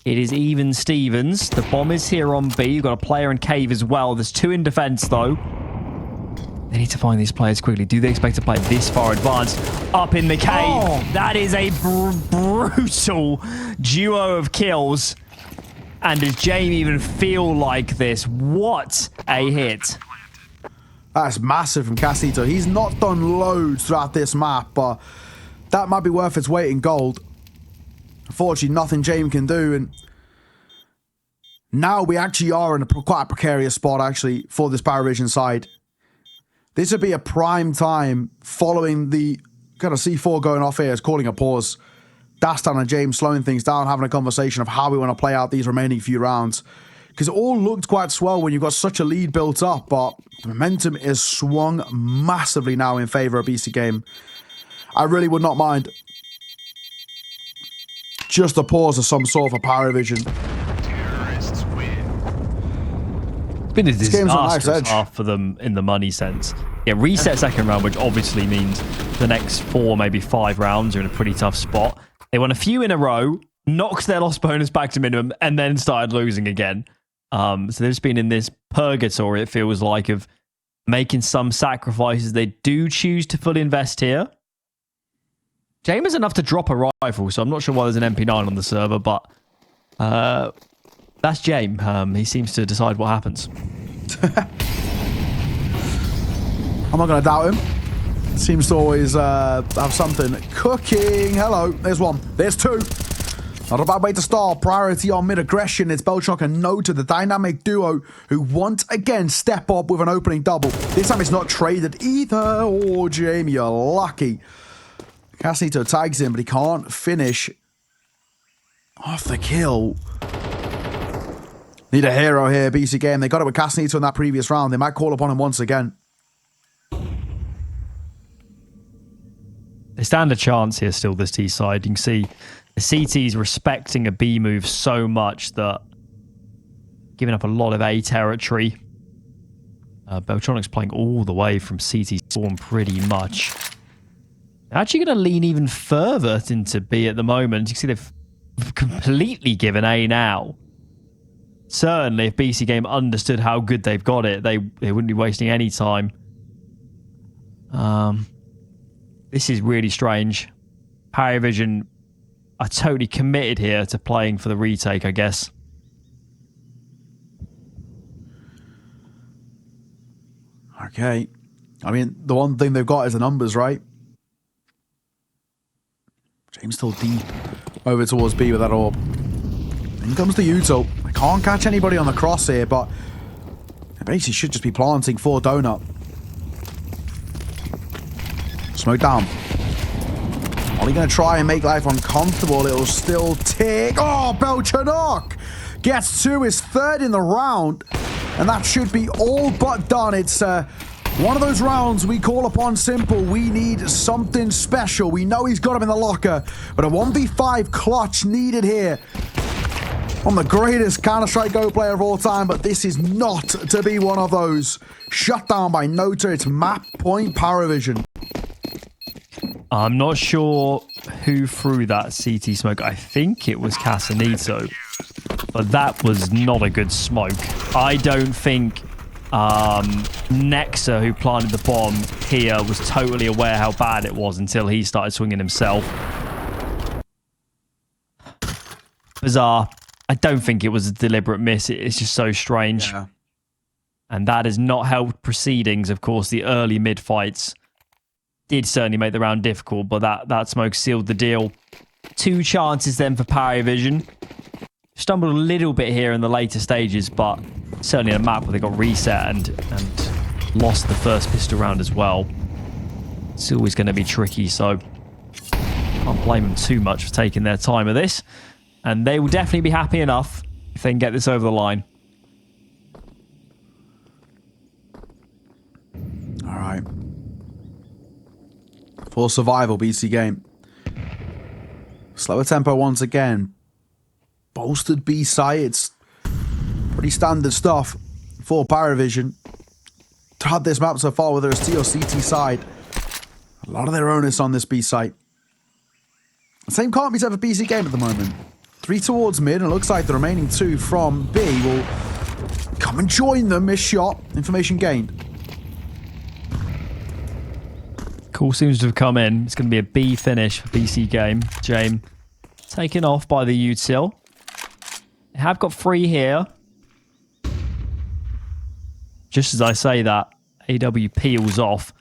it is even Stevens. The bomb is here on B. You've got a player in cave as well. There's two in defense, though. They need to find these players quickly. Do they expect to play this far advanced? Up in the cave. Oh. That is a brutal duo of kills. And does Jame even feel like this? What a hit. That's massive from Casito. He's not done loads throughout this map, but that might be worth its weight in gold. Unfortunately, nothing Jame can do. And now we actually are in a quite precarious spot, actually, for this PVISION side. This would be a prime time following the kind of C4 going off here is calling a pause. Dastan and James slowing things down, having a conversation of how we want to play out these remaining few rounds. Because it all looked quite swell when you've got such a lead built up, but the momentum is swung massively now in favor of BC.Game. I really would not mind just a pause of some sort for PVISION. Terrorists win. It's been a disastrous half for them in the money sense. Yeah, reset second round, which obviously means the next 4, maybe 5 rounds are in a pretty tough spot. They won a few in a row, knocked their loss bonus back to minimum, and then started losing again. So they've just been in this purgatory, it feels like, of making some sacrifices. They do choose to fully invest here. James is enough to drop a rifle, so I'm not sure why there's an MP9 on the server, but that's James. He seems to decide what happens. I'm not going to doubt him. Seems to always have something cooking. Hello. There's one. There's two. Not a bad way to start. Priority on mid-aggression. It's Belchok and Nota, the dynamic duo, who once again step up with an opening double. This time it's not traded either. Oh, Jamie, you're lucky. Casanito tags him, but he can't finish off the kill. Need a hero here, BC.Game. They got it with Casanito in that previous round. They might call upon him once again. They stand a chance here still, this T side. You can see the CT's respecting a B move so much that giving up a lot of A territory. Beltronic's playing all the way from CT spawn pretty much. They're actually going to lean even further into B at the moment. You can see they've completely given A now. Certainly, if BC.Game understood how good they've got it, they wouldn't be wasting any time. This is really strange. PVISION are totally committed here to playing for the retake, I guess. Okay. I mean, the one thing they've got is the numbers, right? James still deep over towards B with that orb. In comes the Util. I can't catch anybody on the cross here, but they basically should just be planting for Donut. Smoke down. Are they going to try and make life uncomfortable? It'll still tick. Oh, Belchanock gets to his third in the round. And that should be all but done. It's one of those rounds we call upon simple. We need something special. We know he's got him in the locker. But a 1v5 clutch needed here. I'm the greatest Counter-Strike Go player of all time, but this is not to be one of those. Shut down by Nota. It's map point PVISION. I'm not sure who threw that CT smoke. I think it was Casanito, but that was not a good smoke. I don't think Nexa, who planted the bomb here, was totally aware how bad it was until he started swinging himself. Bizarre. I don't think it was a deliberate miss. It's just so strange. Yeah. And that has not helped proceedings. Of course, the early mid fights did certainly make the round difficult, but that smoke sealed the deal. 2 chances then for PVISION. Stumbled a little bit here in the later stages, but certainly a map where they got reset and lost the first pistol round as well. It's always going to be tricky, so can't blame them too much for taking their time with this. And they will definitely be happy enough if they can get this over the line. All right. For survival, BC.Game. Slower tempo once again. Bolstered B site. It's pretty standard stuff for PVISION. Had this map so far, whether it's T or CT side. A lot of their onus on this B site. The same can't be said for BC.Game at the moment. 3 towards mid, and it looks like the remaining 2 from B will come and join them. Missed shot. Information gained. Call seems to have come in. It's going to be a B finish for BC.Game. James taken off by the util. They have got 3 here. Just as I say that, AW peels off.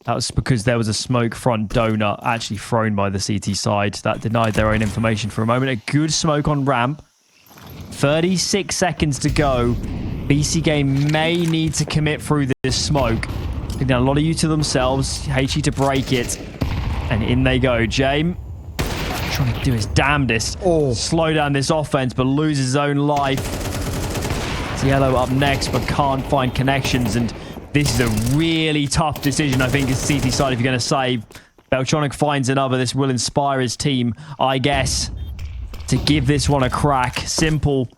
That was because there was a smoke front donut actually thrown by the CT side. That denied their own information for a moment. A good smoke on ramp. 36 seconds to go. BC.Game may need to commit through this smoke. They've done a lot of util themselves. HE to break it. And in they go. James trying to do his damnedest. Slow down this offense, but loses his own life. It's Yellow up next, but can't find connections. And this is a really tough decision, I think, as CT side if you're going to save. Beltronic finds another. This will inspire his team, I guess, to give this one a crack. Simple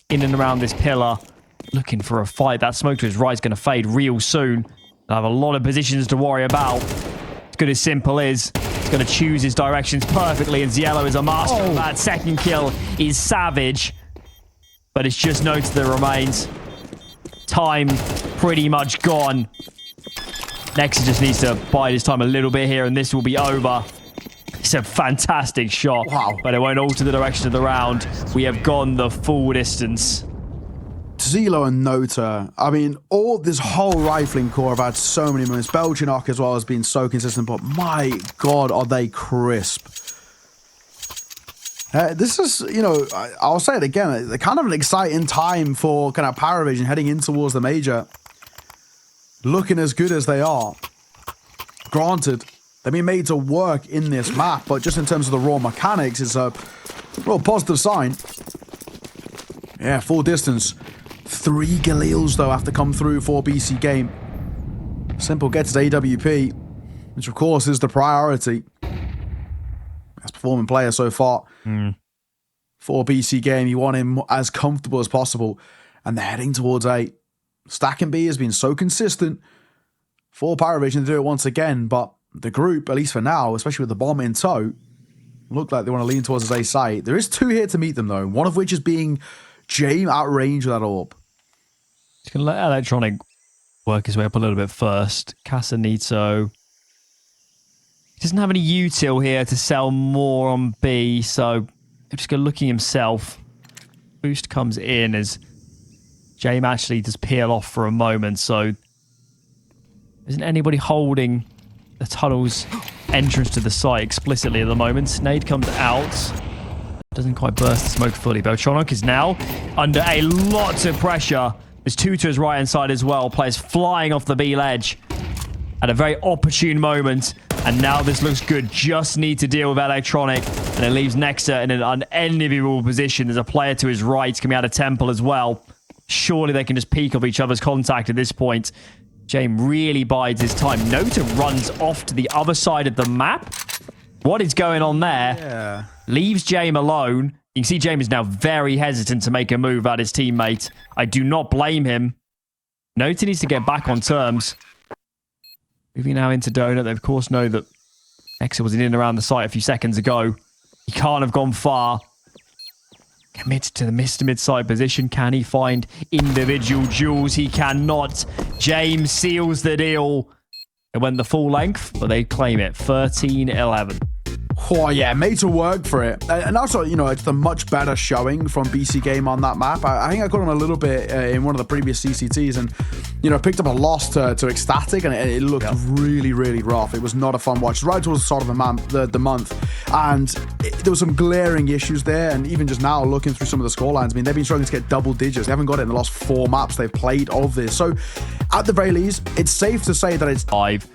in and around this pillar. Looking for a fight. That smoke to his right is going to fade real soon. They'll have a lot of positions to worry about. As good as Simple is, he's going to choose his directions perfectly, and Ziello is a master of that. Second kill is savage, but it's just Nota that remains. Time pretty much gone. Nexus just needs to bide his time a little bit here, and this will be over. It's a fantastic shot, Wow. but it won't alter the direction of the round. We have gone the full distance. Zelo and Nota, I mean, all this whole rifling core have had so many moments. Belchinok as well has been so consistent, but my God, are they crisp. This is, you know, I'll say it again, kind of an exciting time for kind of PVISION heading in towards the major. Looking as good as they are. Granted, they've been made to work in this map, but just in terms of the raw mechanics, it's a real positive sign. Yeah, full distance. 3 Galils, though, have to come through for BC.Game. Simple gets his AWP, which, of course, is the priority. Best performing player so far for BC.Game. You want him as comfortable as possible. And they're heading towards A. Stacking B has been so consistent for PVISION to do it once again, but the group, at least for now, especially with the bomb in tow, look like they want to lean towards his A site. There is 2 here to meet them, though, one of which is being Jame out range with that orb. Just going to let Electronic work his way up a little bit first. Casanito. He doesn't have any util here to sell more on B, so I'm just going to looking himself. Boost comes in as Jame actually does peel off for a moment, so isn't anybody holding the tunnel's entrance to the site explicitly at the moment. Nade comes out. Doesn't quite burst the smoke fully. Beltronic is now under a lot of pressure. There's 2 to his right hand side as well. Players flying off the B ledge at a very opportune moment. And now this looks good. Just need to deal with Electronic. And it leaves Nexa in an unenviable position. There's a player to his right coming out of Temple as well. Surely they can just peek off each other's contact at this point. Jame really bides his time. Nota runs off to the other side of the map. What is going on there? Yeah. Leaves Jame alone. You can see Jame is now very hesitant to make a move at his teammate. I do not blame him. Nota needs to get back on terms. Moving now into Donut. They, of course, know that Nexa was in and around the site a few seconds ago. He can't have gone far. Committed to the mid-side position. Can he find individual duels? He cannot. James seals the deal. It went the full length, but they claim it. 13-11. Oh, yeah, made to work for it. And also, you know, it's a much better showing from BC.Game on that map. I think I got him a little bit in one of the previous CCTs and, you know, picked up a loss to Ecstatic, and it looked really, really rough. It was not a fun watch. Right towards the start of the month. And there were some glaring issues there. And even just now, looking through some of the scorelines, I mean, they've been struggling to get double digits. They haven't got it in the last 4 maps they've played of this. So, at the very least, it's safe to say that it's 5.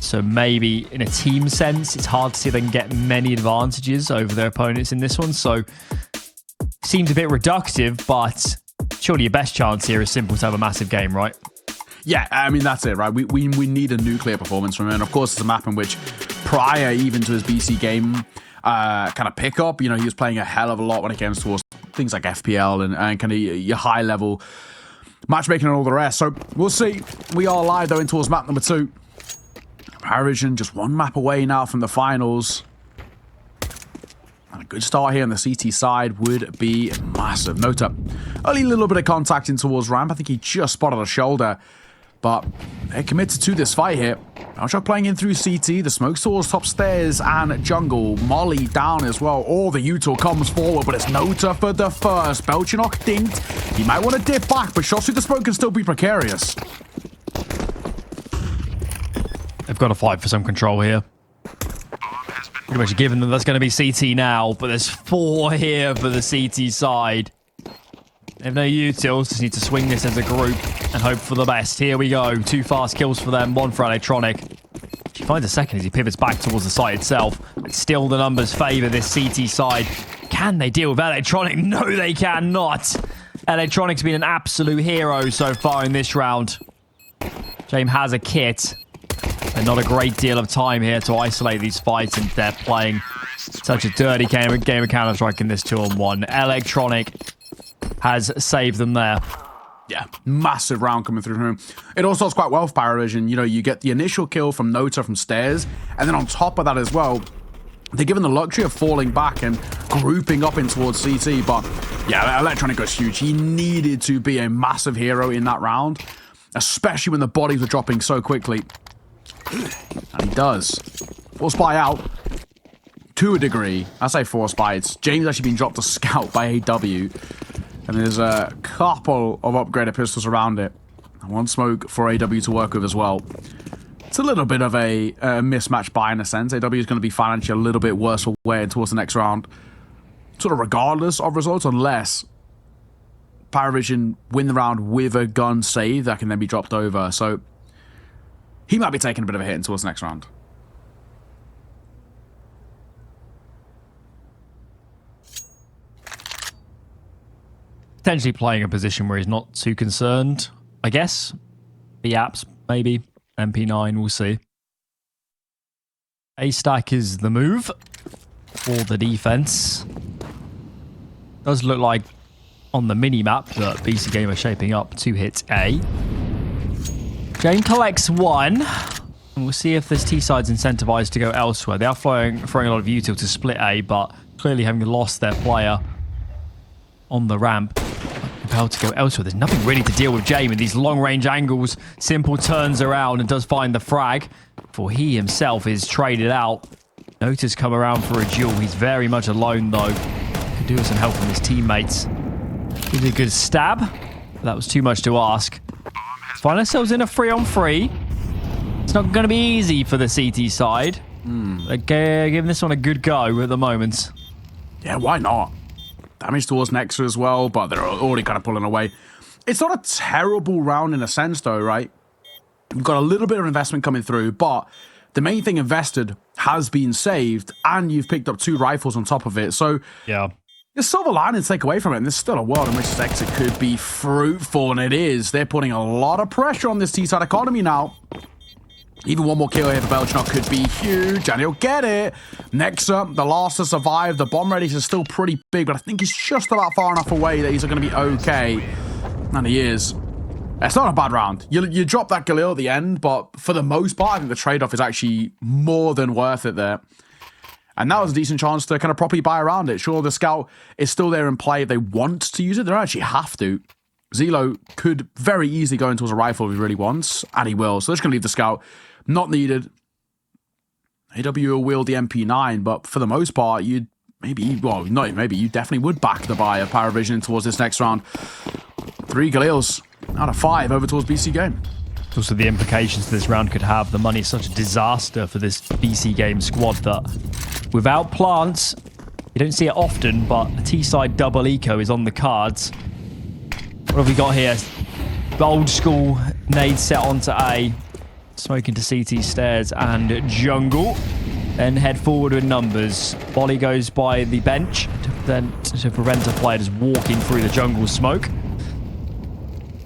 So maybe in a team sense, it's hard to see if they can get many advantages over their opponents in this one. So seems a bit reductive, but surely your best chance here is simple to have a massive game, right? Yeah, I mean, that's it, right? We need a nuclear performance from him. And of course, it's a map in which prior even to his BC.Game kind of pickup, you know, he was playing a hell of a lot when it came towards things like FPL and kind of your high level matchmaking and all the rest. So we'll see. We are live though in towards map number 2. PVISION just 1 map away now from the finals. And a good start here on the CT side would be massive. Nota, only a little bit of contact in towards ramp. I think he just spotted a shoulder. But they're committed to this fight here. Belchok playing in through CT. The smoke's towards top stairs and jungle. Molly down as well. All the util comes forward, but it's Nota for the first. Belchinok dinked. He might want to dip back, but shots through the smoke can still be precarious. They've got to fight for some control here. Pretty much given them that's going to be CT now, but there's 4 here for the CT side. They have no utils, just need to swing this as a group and hope for the best. Here we go. 2 fast kills for them, 1 for Electronic. He finds a second as he pivots back towards the site itself. But still the numbers favour this CT side. Can they deal with Electronic? No, they cannot. Electronic's been an absolute hero so far in this round. James has a kit. And not a great deal of time here to isolate these fights, and they're playing such a dirty game of Counter-Strike in this 2-on-1. Electronic has saved them there. Yeah, massive round coming through from him. It all starts quite well for PVISION. You know, you get the initial kill from Nota from stairs, and then on top of that as well, they're given the luxury of falling back and grouping up in towards CT. But yeah, Electronic was huge. He needed to be a massive hero in that round. especially when the bodies were dropping so quickly. And he does. Force buy out. To a degree. I say force buy. It's James actually been dropped to scout by AW. And there's a couple of upgraded pistols around it. And one smoke for AW to work with as well. It's a little bit of a mismatch buy in a sense. AW is going to be financially a little bit worse for wear towards the next round. Sort of regardless of results, unless PVISION win the round with a gun save that can then be dropped over. So he might be taking a bit of a hit towards the next round. Potentially playing a position where he's not too concerned, I guess. The apps, maybe. MP9, we'll see. A-stack is the move for the defense. Does look like on the mini-map that BC.Game are shaping up to hit A. Jane collects one. And we'll see if this T-side's incentivized to go elsewhere. They are throwing a lot of util to split A, but clearly having lost their player on the ramp, compelled to go elsewhere. There's nothing really to deal with Jame in these long-range angles. Simple turns around and does find the frag, for he himself is traded out. Nota's come around for a duel. He's very much alone, though. Could do with some help from his teammates. Gives a good stab. That was too much to ask. Find ourselves in a 3-on-3. It's not going to be easy for the CT side. They're giving this one a good go at the moment. Yeah, why not? Damage towards Nexa as well, but they're already kind of pulling away. It's not a terrible round in a sense, though, right? You've got a little bit of investment coming through, but the main thing invested has been saved, and you've picked up 2 rifles on top of it. So yeah, there's silver lining to take away from it, and there's still a world in which this exit could be fruitful, and it is. They're putting a lot of pressure on this T-side economy now. Even one more kill here for Belchnok could be huge, and he'll get it. Nexa, the last to survive. The bomb radius is still pretty big, but I think he's just about far enough away that he's going to be okay. And he is. It's not a bad round. You drop that Galil at the end, but for the most part, I think the trade-off is actually more than worth it there. And that was a decent chance to kind of properly buy around it. Sure, the scout is still there in play if they want to use it. They don't actually have to. Zelo could very easily go into a rifle if he really wants, and he will. So they're just going to leave the scout. Not needed. AW will wield the MP9, but for the most part, you'd maybe, well, not maybe, you definitely would back the buy of PVISION towards this next round. 3 Galils out of 5 over towards BC.Game. Also, the implications this round could have. The money is such a disaster for this BC.Game squad that without plants, you don't see it often, but a T-side double eco is on the cards. What have we got here? The old school nade set onto A. Smoke into CT stairs and jungle. Then head forward with numbers. Volley goes by the bench to prevent a player just walking through the jungle smoke.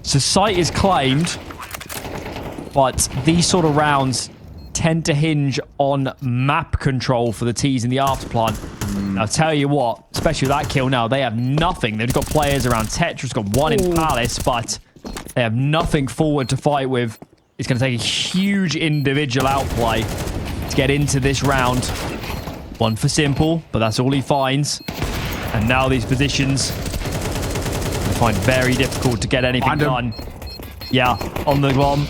So site is claimed, but these sort of rounds tend to hinge on map control for the T's in the after plant. I'll tell you what, especially with that kill now, they have nothing. They've got players around Tetra's got one in Palace, but they have nothing forward to fight with. It's going to take a huge individual outplay to get into this round. One for Simple, but that's all he finds. And now these positions I find very difficult to get anything done. Yeah, on the bomb.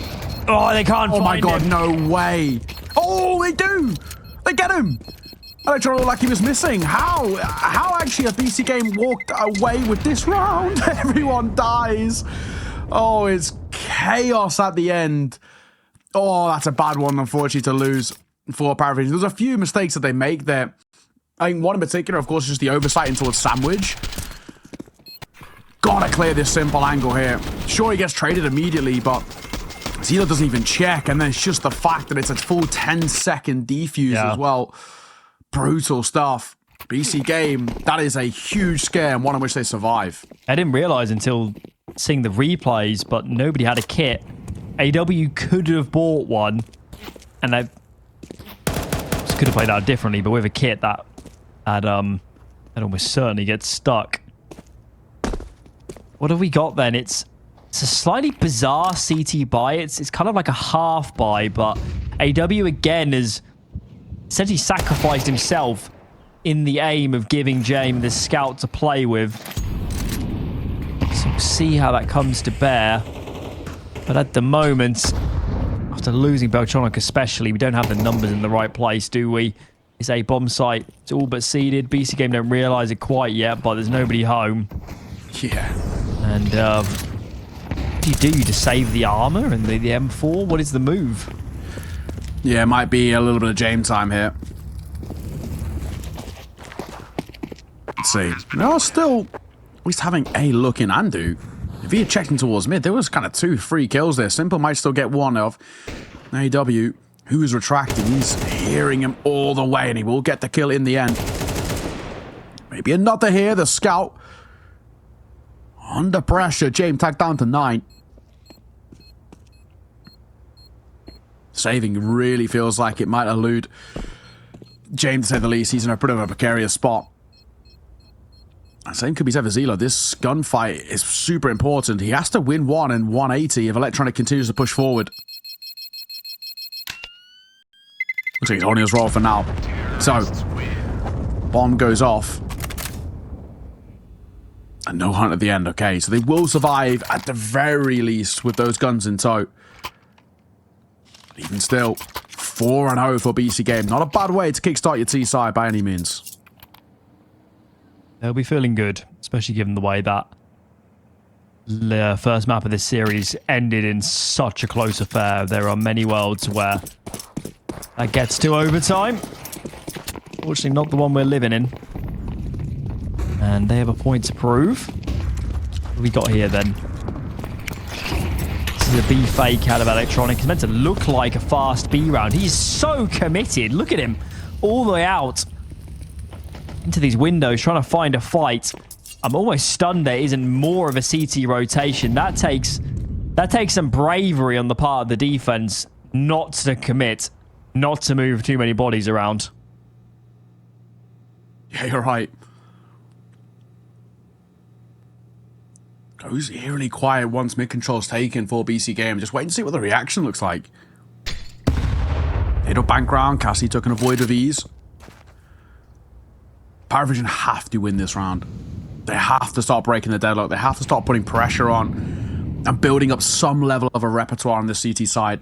Oh, they can't find him. Oh my god, no way. Oh, they do. They get him. Electron looked like he was missing. How? How actually a BC.Game walked away with this round? Everyone dies. Oh, it's chaos at the end. Oh, that's a bad one, unfortunately, to lose for PVISION. There's a few mistakes that they make there. I think one in particular, of course, is just the oversight in towards Sandwich. Gotta clear this Simple angle here. Sure, he gets traded immediately, but Zelo doesn't even check. And then it's just the fact that it's a full 10-second defuse as well. Brutal stuff. BC.Game, that is a huge scare and one in which they survive. I didn't realize until seeing the replays, but nobody had a kit. AW could have bought one, and they could have played out differently, but with a kit that almost certainly gets stuck. What have we got then? It's a slightly bizarre CT buy. It's kind of like a half buy, but AW again has essentially sacrificed himself in the aim of giving Jame this scout to play with. So we'll see how that comes to bear. But at the moment, after losing Beltronic especially, we don't have the numbers in the right place, do we? It's a bomb site. It's all but seeded. BC.Game don't realise it quite yet, but there's nobody home. Yeah. And what do? You just save the armor and the M4? What is the move? Yeah, it might be a little bit of James time here. Let's see. No, still at least having a look in Andu. If he had checked in towards mid, there was kind of 2 free kills there. Simple might still get one of AW, who is retracting. He's hearing him all the way, and he will get the kill in the end. Maybe another here, the scout. Under pressure, James tagged down to 9. Saving really feels like it might elude James, to say the least. He's in a bit of a precarious spot. Same could be said for Zelo. This gunfight is super important. He has to win 1 and 180 if Electronic continues to push forward. Looks like he's holding his roll for now. So, bomb goes off. And no hunt at the end. Okay, so they will survive at the very least with those guns in tow. Even still, 4-0 for BC.Game. Not a bad way to kickstart your T-side by any means. They'll be feeling good, especially given the way that the first map of this series ended in such a close affair. There are many worlds where that gets to overtime. Fortunately, not the one we're living in. And they have a point to prove. What have we got here then? This is a B fake out of Electronic. It's meant to look like a fast B round. He's so committed. Look at him. All the way out into these windows, trying to find a fight. I'm almost stunned there isn't more of a CT rotation. That takes some bravery on the part of the defense not to commit, not to move too many bodies around. Yeah, you're right. Goes eerily quiet once mid control's taken for BC.Game. Just wait and see what the reaction looks like. They don't bank round. Cassie took an avoid with ease. PVISION have to win this round. They have to start breaking the deadlock. They have to start putting pressure on and building up some level of a repertoire on the CT side.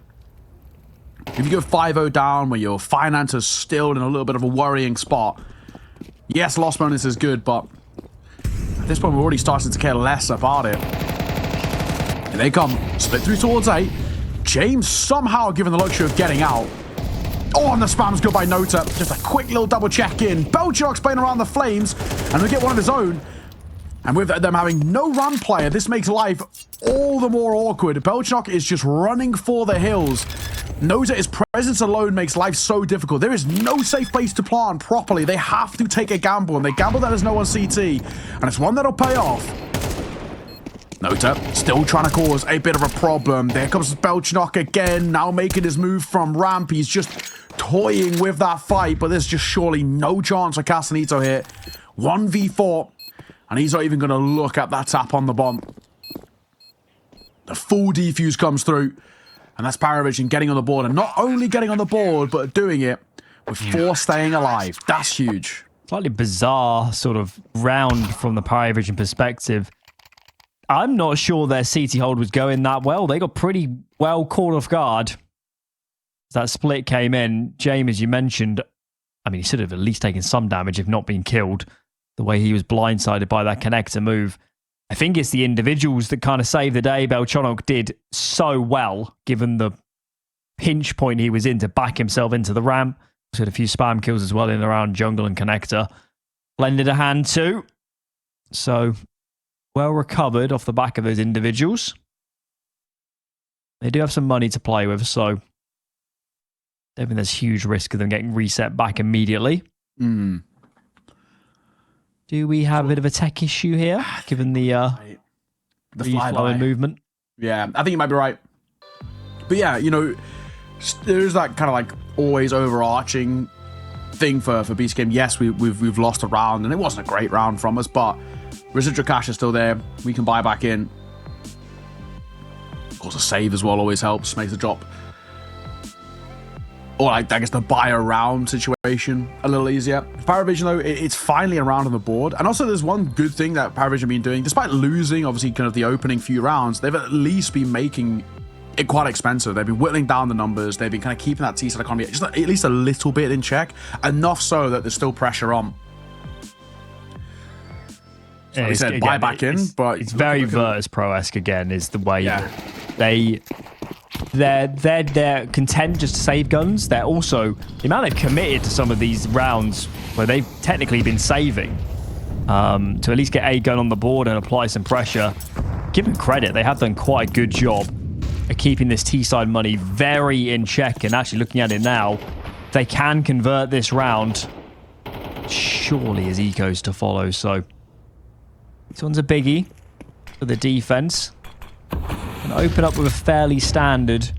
If you go 5-0 down where your finances still in a little bit of a worrying spot, yes, loss bonus is good, but at this point we're already starting to care less about it. Here they come. Split through towards A. James somehow given the luxury of getting out. Oh, and the spam's good by Nota. Just a quick little double check in. Belchok's playing around the flames, and we get one of his own. And with them having no run player, this makes life all the more awkward. Belchok is just running for the hills. Nota, his presence alone makes life so difficult. There is no safe place to plant properly. They have to take a gamble, and they gamble that there's no one CT, and it's one that'll pay off. Nota still trying to cause a bit of a problem. There comes Belchok again, now making his move from ramp. He's just toying with that fight, but there's just surely no chance for Castanito here. 1v4, and he's not even going to look at that tap on the bomb. The full defuse comes through, and that's PVISION getting on the board, and not only getting on the board, but doing it with 4 staying alive. That's huge. Slightly bizarre sort of round from the PVISION perspective. I'm not sure their CT hold was going that well. They got pretty well caught off guard. That split came in. James, as you mentioned, I mean, he should have at least taken some damage if not been killed. The way he was blindsided by that connector move. I think it's the individuals that kind of saved the day. Belchonok did so well, given the pinch point he was in to back himself into the ramp. Also had a few spam kills as well in and around jungle and connector. Lended a hand too. So, well recovered off the back of those individuals. They do have some money to play with, so I don't think there's huge risk of them getting reset back immediately. Do we have a bit of a tech issue here, given the fly movement? Yeah, I think you might be right. But yeah, you know, there's that kind of like always overarching thing for BC.Game. Yes, we've lost a round, and it wasn't a great round from us, but residual cash is still there. We can buy back in. Of course, a save as well always helps, makes the drop. Or like, I guess the buy around situation a little easier. PVISION though, it's finally around on the board. And also there's one good thing that PVISION have been doing. Despite losing, obviously, kind of the opening few rounds, they've at least been making quite expensive. They've been whittling down the numbers. They've been kind of keeping that T-side economy just at least a little bit in check, enough so that there's still pressure on. So we said buy back in, but it's very Virtus Pro-esque again. Is the way that they're content just to save guns. They're also the amount they've committed to some of these rounds where they've technically been saving to at least get a gun on the board and apply some pressure. Give them credit; they have done quite a good job at keeping this T-side money very in check. And actually, looking at it now, they can convert this round. Surely, as Eco's to follow. So this one's a biggie for the defense. And open up with a fairly standard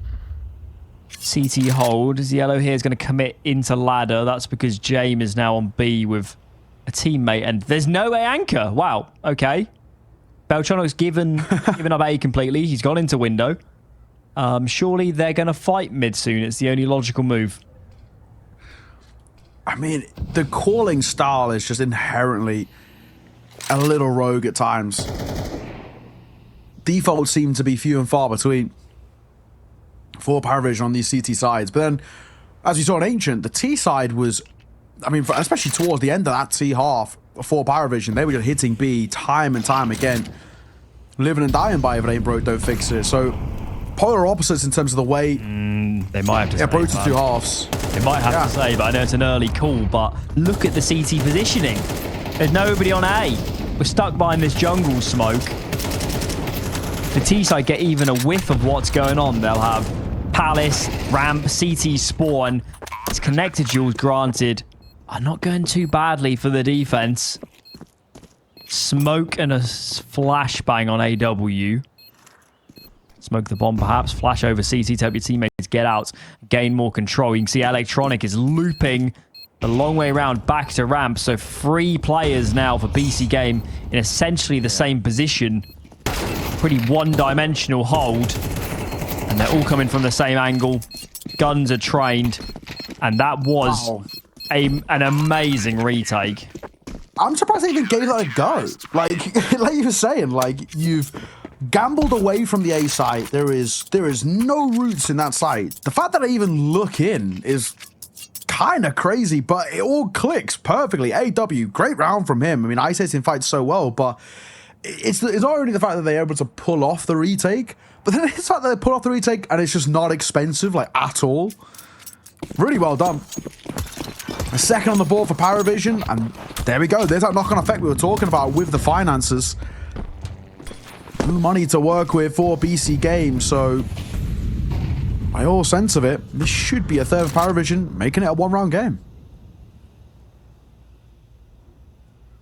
CT hold. As Yellow here is going to commit into ladder. That's because James is now on B with a teammate. And there's no A anchor. Wow. Okay. Beltranok's given up A completely. He's gone into window. Surely they're going to fight mid soon. It's the only logical move. I mean, the calling style is just inherently a little rogue at times. Defaults seem to be few and far between for PVISION on these CT sides. But then, as we saw in Ancient, the T side was, I mean, especially towards the end of that T half for PVISION, they were just hitting B time and time again. Living and dying by if it ain't broke, don't fix it. So, polar opposites in terms of the way they might have to broke to two halves. They might have to say, but I know it's an early call, but look at the CT positioning. There's nobody on A. We're stuck behind this jungle smoke. The T-side get even a whiff of what's going on. They'll have Palace, Ramp, CT spawn. It's connected duels granted. Are not going too badly for the defense. Smoke and a flashbang on AW. Smoke the bomb perhaps. Flash over CT to help your teammates get out. Gain more control. You can see Electronic is looping the long way around back to Ramp. So 3 players now for BC.Game in essentially the same position. Pretty one-dimensional hold. And they're all coming from the same angle. Guns are trained. And that was an amazing retake. I'm surprised they even gave that a go. Like you were saying, like, you've gambled away from the A site. There is no roots in that site. The fact that I even look in is kind of crazy, but it all clicks perfectly. AW, great round from him. I mean, Ice Ace fights so well, but it's not only the fact that they're able to pull off the retake, but then it's the fact that they pull off the retake and it's just not expensive, like, at all. Really well done. A second on the board for PVISION, and there we go. There's that knock-on effect we were talking about with the finances. No money to work with for BC.Game, so by all sense of it, this should be a third for PVISION, making it a one-round game.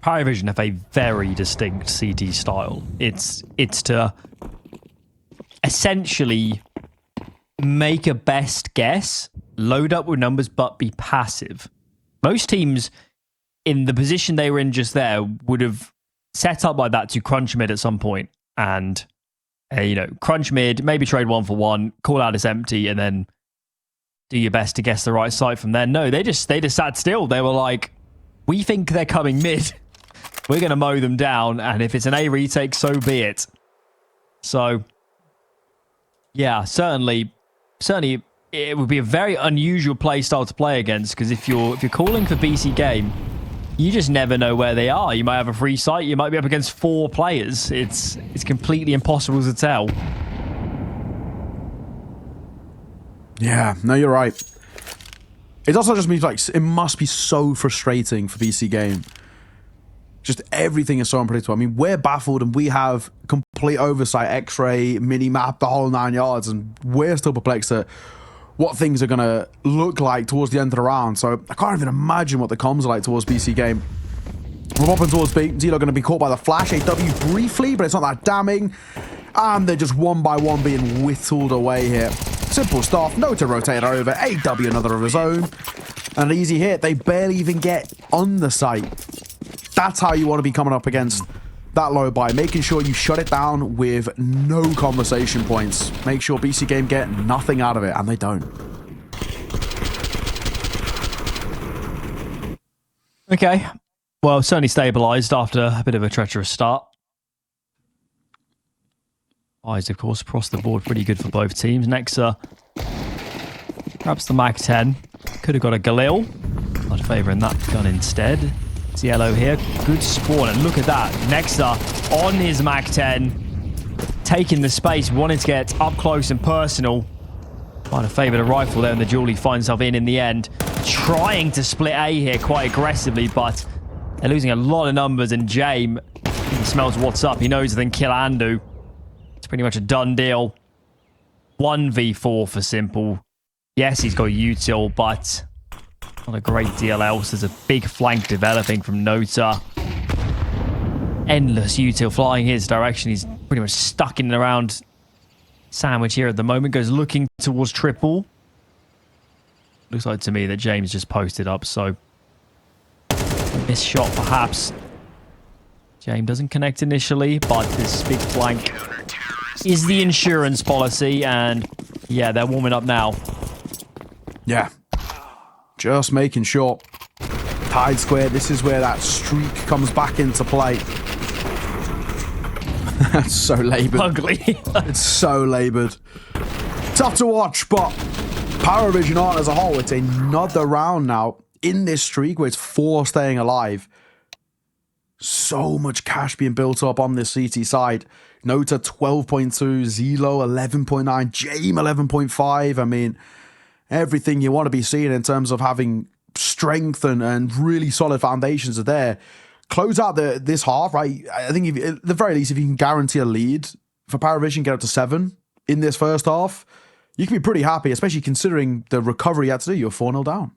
PVISION have a very distinct CT style. It's to essentially make a best guess, load up with numbers, but be passive. Most teams in the position they were in just there would have set up like that to crunch mid at some point and, crunch mid, maybe trade 1-for-1, call out it's empty, and then do your best to guess the right site from there. No, they just sat still. They were like, we think they're coming mid. We're going to mow them down, and if it's an A retake, so be it. So, yeah, certainly it would be a very unusual play style to play against, because if you're calling for BC.Game, you just never know where they are. You might have a free site, you might be up against 4 players. It's completely impossible to tell. Yeah, no, you're right. It also just means, like, it must be so frustrating for BC.Game. Just everything is so unpredictable. I mean, we're baffled and we have complete oversight, X-ray, mini-map, the whole 9 yards, and we're still perplexed at what things are going to look like towards the end of the round. So I can't even imagine what the comms are like towards BC.Game. We're popping towards B. Zelo going to be caught by the flash. AW briefly, but it's not that damning. And they're just one by one being whittled away here. Simple stuff. Nota rotated over. AW another of his own. And an easy hit. They barely even get on the site. That's how you want to be coming up against that low buy. Making sure you shut it down with no conversation points. Make sure BC.Game get nothing out of it. And they don't. Okay. Well, certainly stabilized after a bit of a treacherous start. Eyes, of course, across the board, pretty good for both teams. Nexa grabs the Mag 10. Could have got a Galil. I'd favouring that gun instead. It's yellow here. Good spawn. And look at that. Nexa on his Mag 10. Taking the space. Wanting to get up close and personal. Might have favoured a rifle there, and the duel he finds himself in the end. Trying to split A here quite aggressively, but they're losing a lot of numbers. And Jame, he smells what's up. He knows they can kill Andu. It's pretty much a done deal. 1v4 for Simple. Yes, he's got util, but not a great deal else. There's a big flank developing from Nota. Endless util flying his direction. He's pretty much stuck in and around sandwich here at the moment. Goes looking towards triple. Looks like to me that James just posted up, so missed shot perhaps. James doesn't connect initially, but this big flank is the insurance policy, and yeah, they're warming up now. Yeah. Just making sure. Tied square, this is where that streak comes back into play. That's so laboured. Ugly. It's so laboured. Tough to watch, but PVISION on as a whole, it's another round now in this streak where it's 4 staying alive. So much cash being built up on this CT side. Nota 12.2, Zelo 11.9, Jame 11.5. I mean, everything you want to be seeing in terms of having strength and really solid foundations are there. Close out this half, right? I think at the very least, if you can guarantee a lead for PVISION, get up to 7 in this first half, you can be pretty happy, especially considering the recovery you had to do. You're 4-0 down.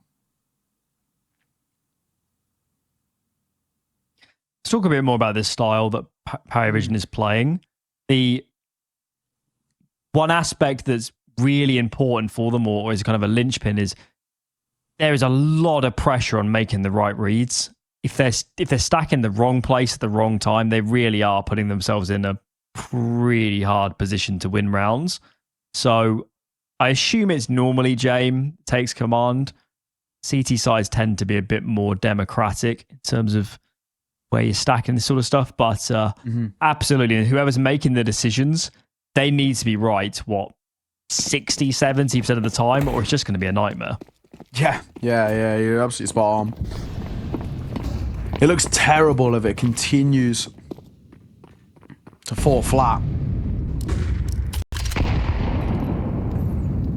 Let's talk a bit more about this style that PVISION is playing. The one aspect that's really important for them, or is kind of a linchpin, is there is a lot of pressure on making the right reads. If they're stacking the wrong place at the wrong time, they really are putting themselves in a pretty hard position to win rounds. So I assume it's normally Jame takes command. CT sides tend to be a bit more democratic in terms of where you're stacking this sort of stuff, but absolutely, whoever's making the decisions, they need to be right, 60, 70% of the time, or it's just going to be a nightmare. Yeah, you're absolutely spot on. It looks terrible if it continues to fall flat.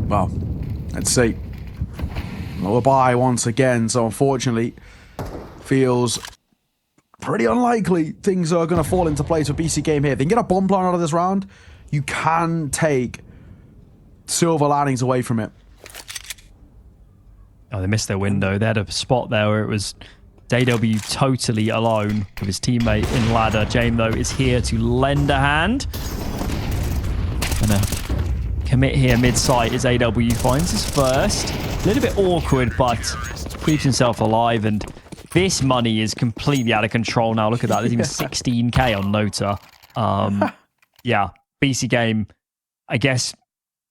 Well, let's see. Lower buy once again, so unfortunately, feels pretty unlikely things are going to fall into place for BC.Game here. If they can get a bomb plant out of this round, you can take silver linings away from it. Oh, they missed their window. They had a spot there where it was AW totally alone with his teammate in ladder. Jame, though, is here to lend a hand. Gonna commit here mid-sight as AW finds his first. A little bit awkward, but keeps himself alive, and this money is completely out of control now. Look at that. There's even 16k on Nota. Yeah, BC.Game, I guess,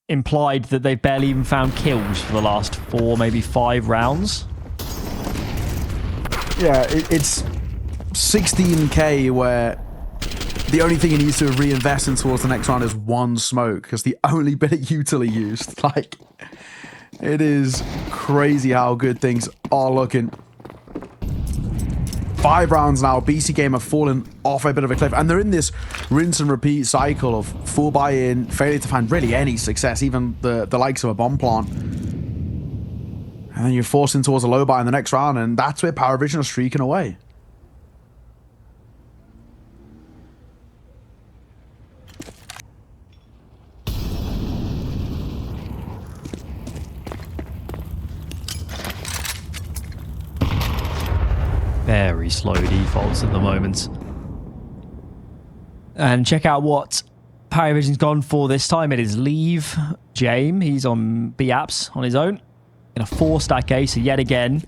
implied that they've barely even found kills for the last 4, maybe 5 rounds. Yeah, it's 16k where the only thing he needs to reinvest in towards the next round is 1 smoke, because the only bit of util he used. Like, it is crazy how good things are looking. 5 rounds now. BC.Game have fallen off a bit of a cliff, and they're in this rinse and repeat cycle of full buy-in, failure to find really any success, even the likes of a bomb plant. And then you're forced in towards a low buy in the next round, and that's where PVISION are streaking away. Very slow defaults at the moment. And check out what PVISION's gone for this time. It is leave Jame. He's on B apps on his own. In a 4-stack A, so yet again,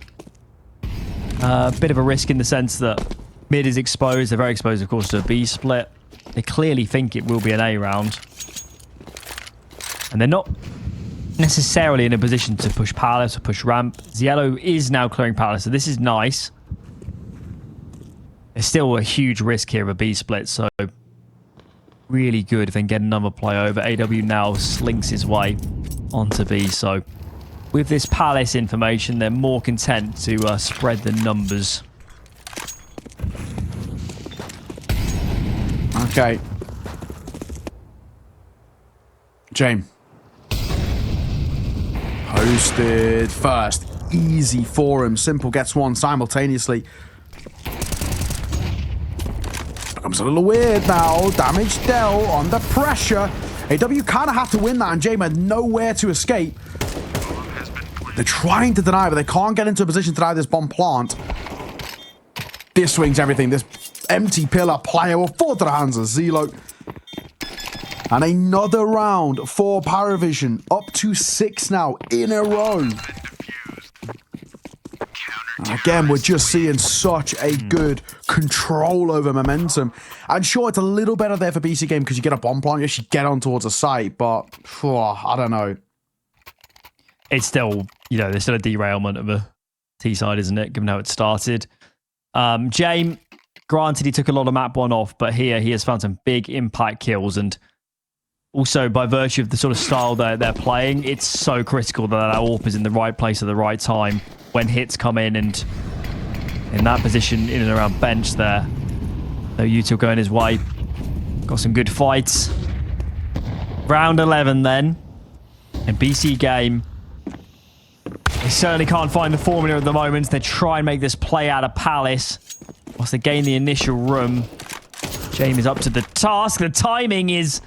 a bit of a risk in the sense that mid is exposed. They're very exposed, of course, to a B split. They clearly think it will be an A round. And they're not necessarily in a position to push Palace or push ramp. Ziello is now clearing Palace, so this is nice. There's still a huge risk here of a B split, so really good if they can get another play over. AW now slinks his way onto B. So with this Palace information, they're more content to spread the numbers. Okay. James. Posted first. Easy for him. Simple gets one simultaneously. Becomes a little weird now. Damage dealt under pressure. AW kind of had to win that, and James had nowhere to escape. They're trying to deny, but they can't get into a position to deny this bomb plant. This swings everything. This empty pillar player will fall to the hands of Zelo. And another round for PVISION. Up to 6 now in a row. And again, we're just seeing such a good control over momentum. And sure, it's a little better there for BC.Game because you get a bomb plant, you actually get on towards a site, but I don't know. It's still, you know, there's still a derailment of a T side, isn't it, given how it started. James, granted, he took a lot of map one off, but here he has found some big impact kills, and also by virtue of the sort of style they're playing, it's so critical that our AWP is in the right place at the right time when hits come in, and in that position in and around bench there. No util going his way. Got some good fights. Round 11 then. And BC.Game, they certainly can't find the formula at the moment. They try and make this play out of Palace. Once they gain the initial room, James is up to the task. The timing is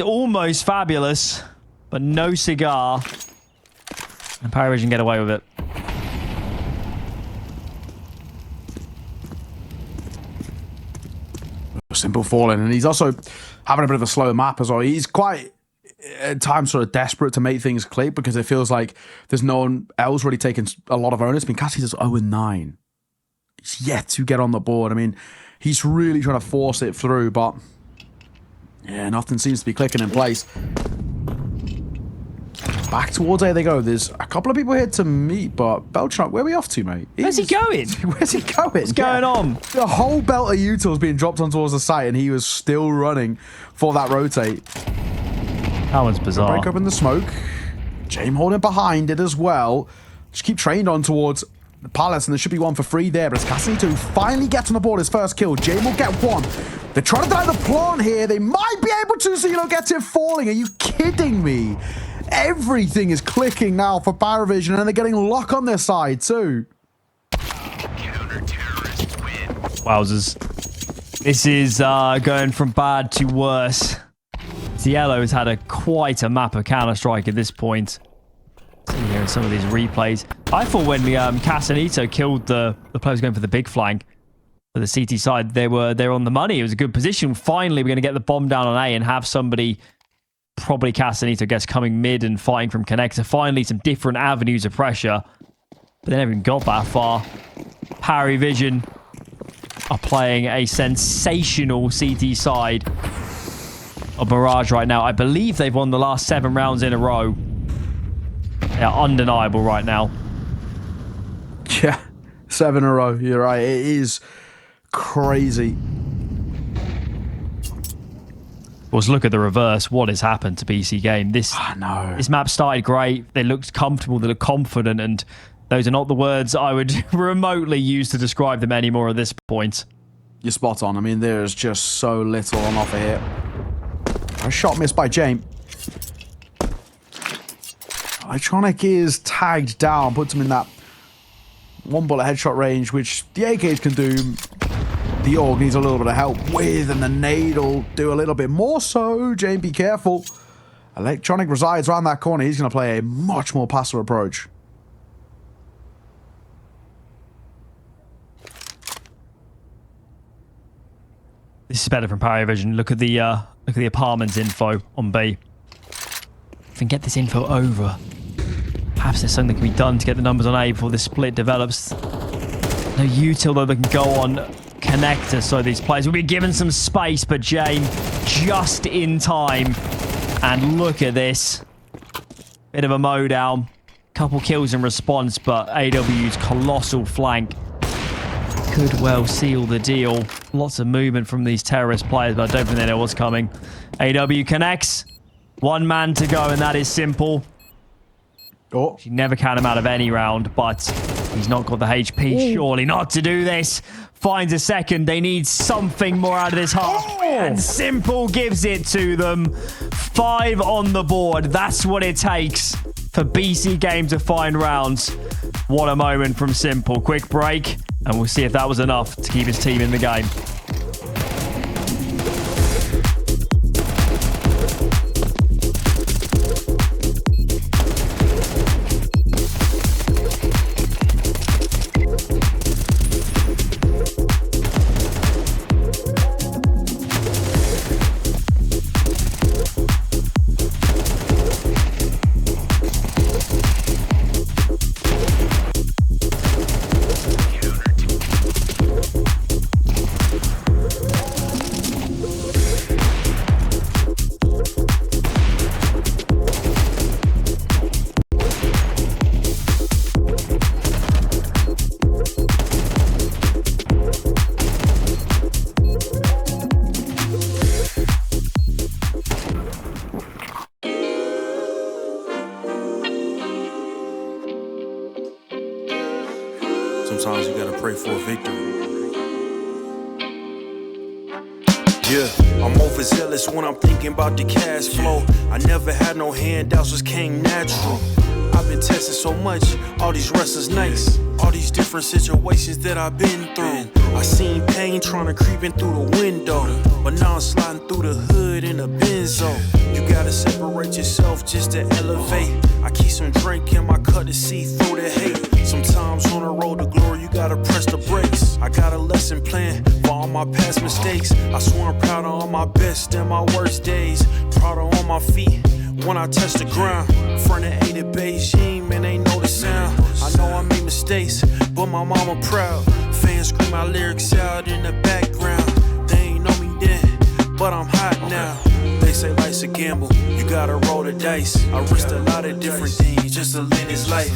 almost fabulous, but no cigar. And PVISION get away with it. Simple falling, and he's also having a bit of a slow map as well. He's quite at times sort of desperate to make things click because it feels like there's no one else really taking a lot of onus. I mean, Cassie's 0-9. He's yet to get on the board. I mean, he's really trying to force it through, but yeah, nothing seems to be clicking in place. Back towards A they go. There's a couple of people here to meet, but Belchuk, where are we off to, mate? Where's he going? Where's he going? What's going on? The whole belt of utils being dropped on towards the site, and he was still running for that rotate. That one's bizarre. Break up in the smoke. James holding behind it as well. Just keep trained on towards the Palace, and there should be one for free there, but it's Casanito who finally gets on the board his first kill. James will get one. They're trying to deny the plant here. They might be able to. Zelo gets it falling. Are you kidding me? Everything is clicking now for PVISION, and they're getting luck on their side too. Wowzers. This is going from bad to worse. Cielo has had quite a map of Counter-Strike at this point. See here in some of these replays. I thought when Casanito killed the players going for the big flank for the CT side, they were on the money. It was a good position. Finally, we're going to get the bomb down on A and have somebody, probably Casanito, guess, coming mid and fighting from connector. Finally, some different avenues of pressure. But they never even got that far. PVISION are playing a sensational CT side of Mirage right now. I believe they've won the last 7 rounds in a row. They are undeniable right now. Yeah, 7 in a row. You're right. It is crazy. Well, look at the reverse. What has happened to BC.Game? This map started great. They looked comfortable. They looked confident. And those are not the words I would remotely use to describe them anymore at this point. You're spot on. I mean, there's just so little on offer here. A shot missed by James. Electronic is tagged down, puts him in that 1 bullet headshot range, which the AKs can do. The AUG needs a little bit of help with, and the nade will do a little bit more so. James, be careful. Electronic resides around that corner. He's going to play a much more passive approach. This is better from PVISION. Look at the apartments info on B. If we can get this info over, perhaps there's something that can be done to get the numbers on A before this split develops. No util though that can go on connector, so these players will be given some space, but James just in time. And look at this. Bit of a mow down. Couple kills in response, but AW's colossal flank could well seal the deal. Lots of movement from these terrorist players, but I don't think they know what's coming. AW connects. One man to go, and that is Simple. Oh. You never count him out of any round, but he's not got the HP, surely not to do this. Finds a second. They need something more out of this half. And Simple gives it to them. 5 on the board. That's what it takes for BC.Game to find rounds. What a moment from Simple. Quick break, and we'll see if that was enough to keep his team in the game. Sometimes you gotta pray for a victory. Yeah, I'm overzealous when I'm thinking about the cash flow. I never had no handouts, just came natural. I've been tested so much, all these wrestlers nice. All these different situations that I've been through. I seen pain trying to creep in through the window, but now I'm sliding through the hood in a Benzo. You gotta separate yourself just to elevate. I keep some drink in my cup to see through the hate. Sometimes on the road to glory, you gotta press the brakes. I got a lesson plan for all my past mistakes. I swear I'm proud of all my best and my worst days. Proud of on my feet when I touch the ground. Front of A to Beijing, man, they know the sound. I know I made mistakes, but my mama proud. Fans scream my lyrics out in the background. They ain't know me then, but I'm hot now. They say life's a gamble, you gotta roll the dice. I risked a lot of different things just to live this life.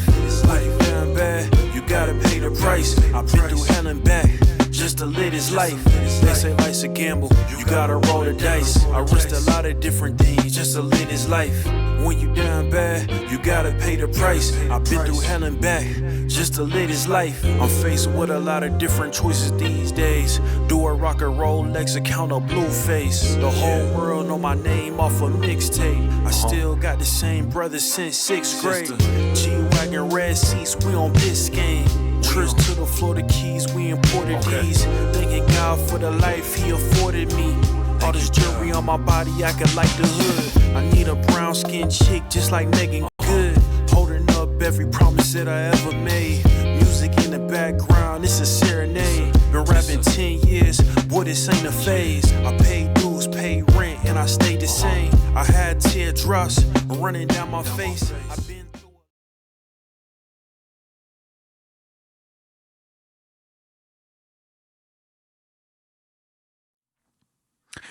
Life down bad, you gotta pay the price. I've been through hell and back just to live this life. They say life's a gamble, you gotta roll the dice. I risked a lot of different things just to live this life. When you down bad, you gotta pay the price. I've been through hell and back just to live this life. I'm faced with a lot of different choices these days. Do a rock and Rolex account or blue face. The whole world know my name off a mixtape. I still got the same brothers since 6th grade. G-Wagon, red seats, we on Biscayne. Trips to the Florida Keys, we imported these. Thanking God for the life he afforded me. All this jewelry on my body, acting like the hood. I need a brown skinned chick just like Megan Good. Holding up every promise that I ever made. Music in the background, it's a serenade. Been rapping 10 years, boy, this ain't a phase. I paid dues, paid rent, and I stayed the same. I had teardrops running down my face. I've been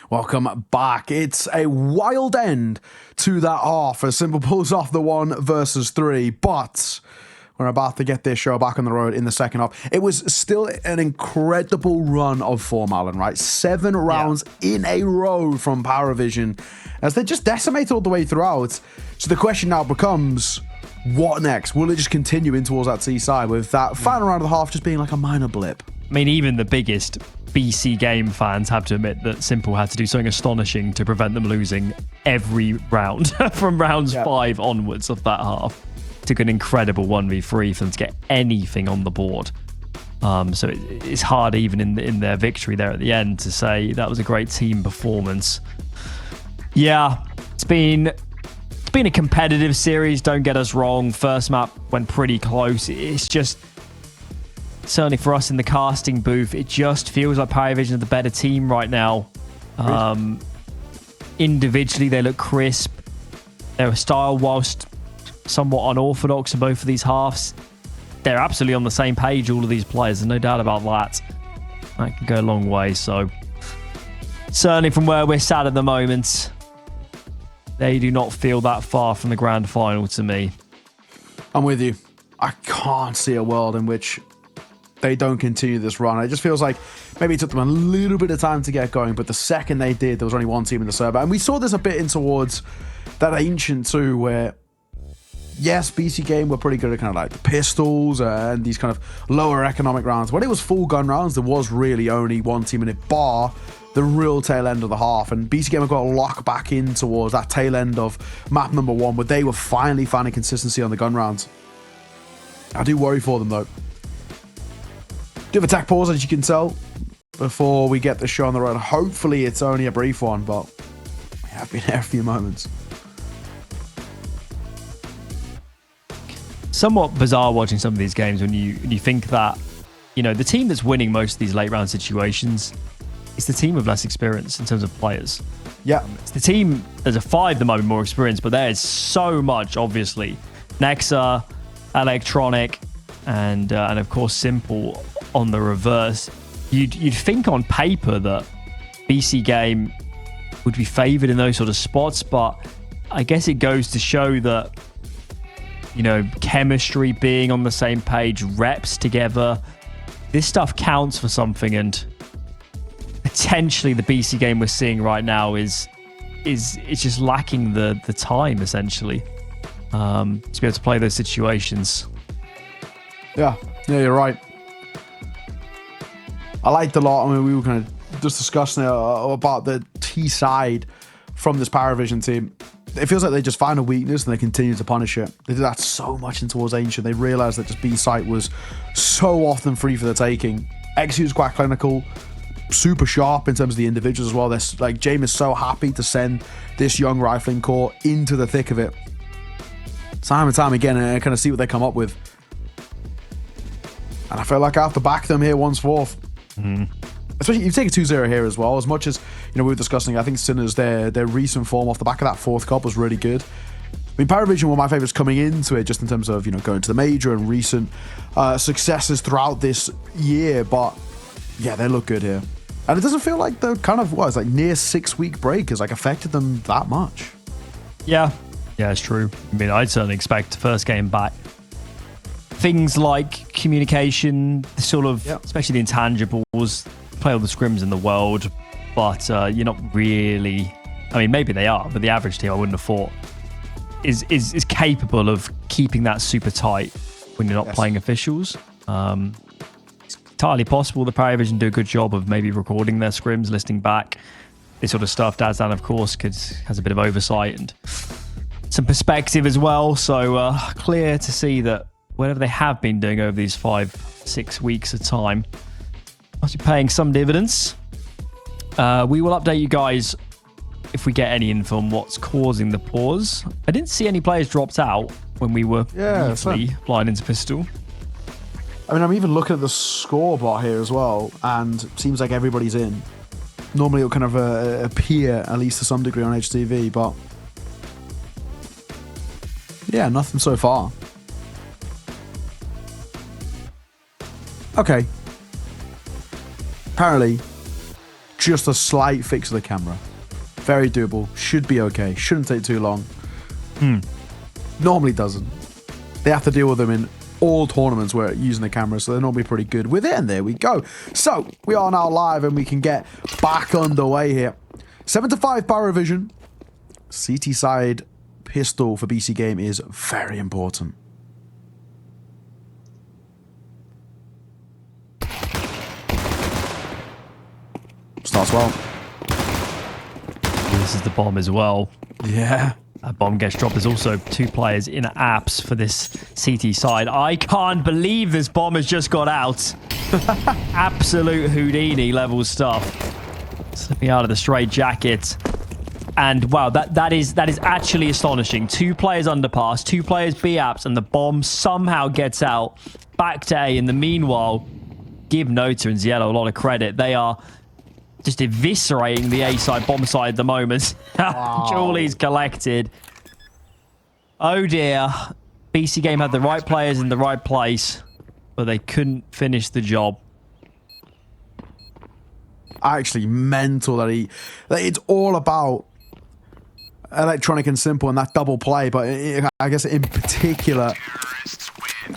Welcome back. It's a wild end to that half as Simple pulls off the 1 versus 3, but we're about to get this show back on the road in the second half. It was still an incredible run of form, Alan, right? 7 rounds in a row from PVISION as they just decimated all the way throughout. So the question now becomes, what next? Will it just continue in towards that C side with that final round of the half just being like a minor blip? I mean, even the biggest BC.Game fans have to admit that Simple had to do something astonishing to prevent them losing every round from rounds 5 onwards of that half. Took an incredible 1v3 for them to get anything on the board. So it's hard even in their victory there at the end to say that was a great team performance. Yeah, it's been a competitive series, don't get us wrong. First map went pretty close. It's just, certainly for us in the casting booth, it just feels like PVISION are the better team right now. Individually, they look crisp. Their style, whilst somewhat unorthodox in both of these halves, they're absolutely on the same page, all of these players. There's no doubt about that. That can go a long way. So certainly from where we're sat at the moment, they do not feel that far from the grand final to me. I'm with you. I can't see a world in which they don't continue this run. It just feels like maybe it took them a little bit of time to get going, but the second they did, there was only one team in the server. And we saw this a bit in towards that Ancient too, where yes, BC.Game were pretty good at kind of like the pistols and these kind of lower economic rounds. When it was full gun rounds, there was really only one team in it, bar the real tail end of the half. And BC.Game have got to lock back in towards that tail end of map number 1, where they were finally finding consistency on the gun rounds. I do worry for them though. Do have a tech pause, as you can tell, before we get the show on the road. Hopefully it's only a brief one, but we have been here a few moments. Somewhat bizarre watching some of these games when you think that, you know, the team that's winning most of these late round situations is the team with less experience in terms of players. Yeah. It's the team, there's a 5 that might be more experienced, but there is so much, obviously. Nexa, Electronic, and of course Simple on the reverse. You'd think on paper that BC.Game would be favored in those sort of spots, but I guess it goes to show that, you know, chemistry, being on the same page, reps together, this stuff counts for something. And potentially the BC.Game we're seeing right now is just lacking the time, essentially, to be able to play those situations. Yeah, you're right. I liked a lot. I mean, we were kind of just discussing about the T side from this PVISION team. It feels like they just find a weakness and they continue to punish it. They did that so much in towards Ancient. They realized that just B site was so often free for the taking. XU is quite clinical, super sharp in terms of the individuals as well. This, like, James is so happy to send this young rifling corps into the thick of it time and time again and kind of see what they come up with. And I feel like I have to back them here once forth. Especially, you take a 2-0 here as well. As much as, you know, we were discussing, I think Sinners, their recent form off the back of that 4th cup was really good. I mean, PVISION were my favourites coming into it, just in terms of, you know, going to the major and recent successes throughout this year. But yeah, they look good here. And it doesn't feel like the kind of, it's like near 6-week break has like affected them that much. Yeah, it's true. I mean, I'd certainly expect the first game back. Things like communication, sort of, especially the intangibles, play all the scrims in the world, but you're not really, I mean, maybe they are, but the average team, I wouldn't have thought, is capable of keeping that super tight when you're not playing officials. It's entirely possible the PVISION do a good job of maybe recording their scrims, listening back, this sort of stuff. Dazdan, of course, has a bit of oversight and some perspective as well, so clear to see that whatever they have been doing over these 5-6 weeks of time must be paying some dividends. We will update you guys if we get any info on what's causing the pause. I didn't see any players dropped out when we were briefly flying into pistol. I mean, I'm even looking at the scoreboard here as well, and it seems like everybody's in. Normally it'll kind of appear, at least to some degree, on HTV, but yeah, nothing so far. Okay. Apparently, just a slight fix of the camera. Very doable. Should be okay. Shouldn't take too long. Normally doesn't. They have to deal with them in all tournaments where using the camera, so they're normally pretty good with it, and there we go. So, we are now live and we can get back underway here. 7-5 PVISION. CT side pistol for BC.Game is very important. Starts well. This is the bomb as well. Yeah. That bomb gets dropped. There's also 2 players in apps for this CT side. I can't believe this bomb has just got out. Absolute Houdini level stuff. Slipping out of the straight jacket. And wow, that is actually astonishing. 2 players underpass, 2 players B apps, and the bomb somehow gets out back to A. In the meanwhile, give Nota and Ziello a lot of credit. They are just eviscerating the A side, bomb side at the moment. Wow. Julie's collected. Oh dear. BC.Game had the right players in the right place, but they couldn't finish the job. Actually mental that it's all about Electronic and Simple and that double play, but I guess in particular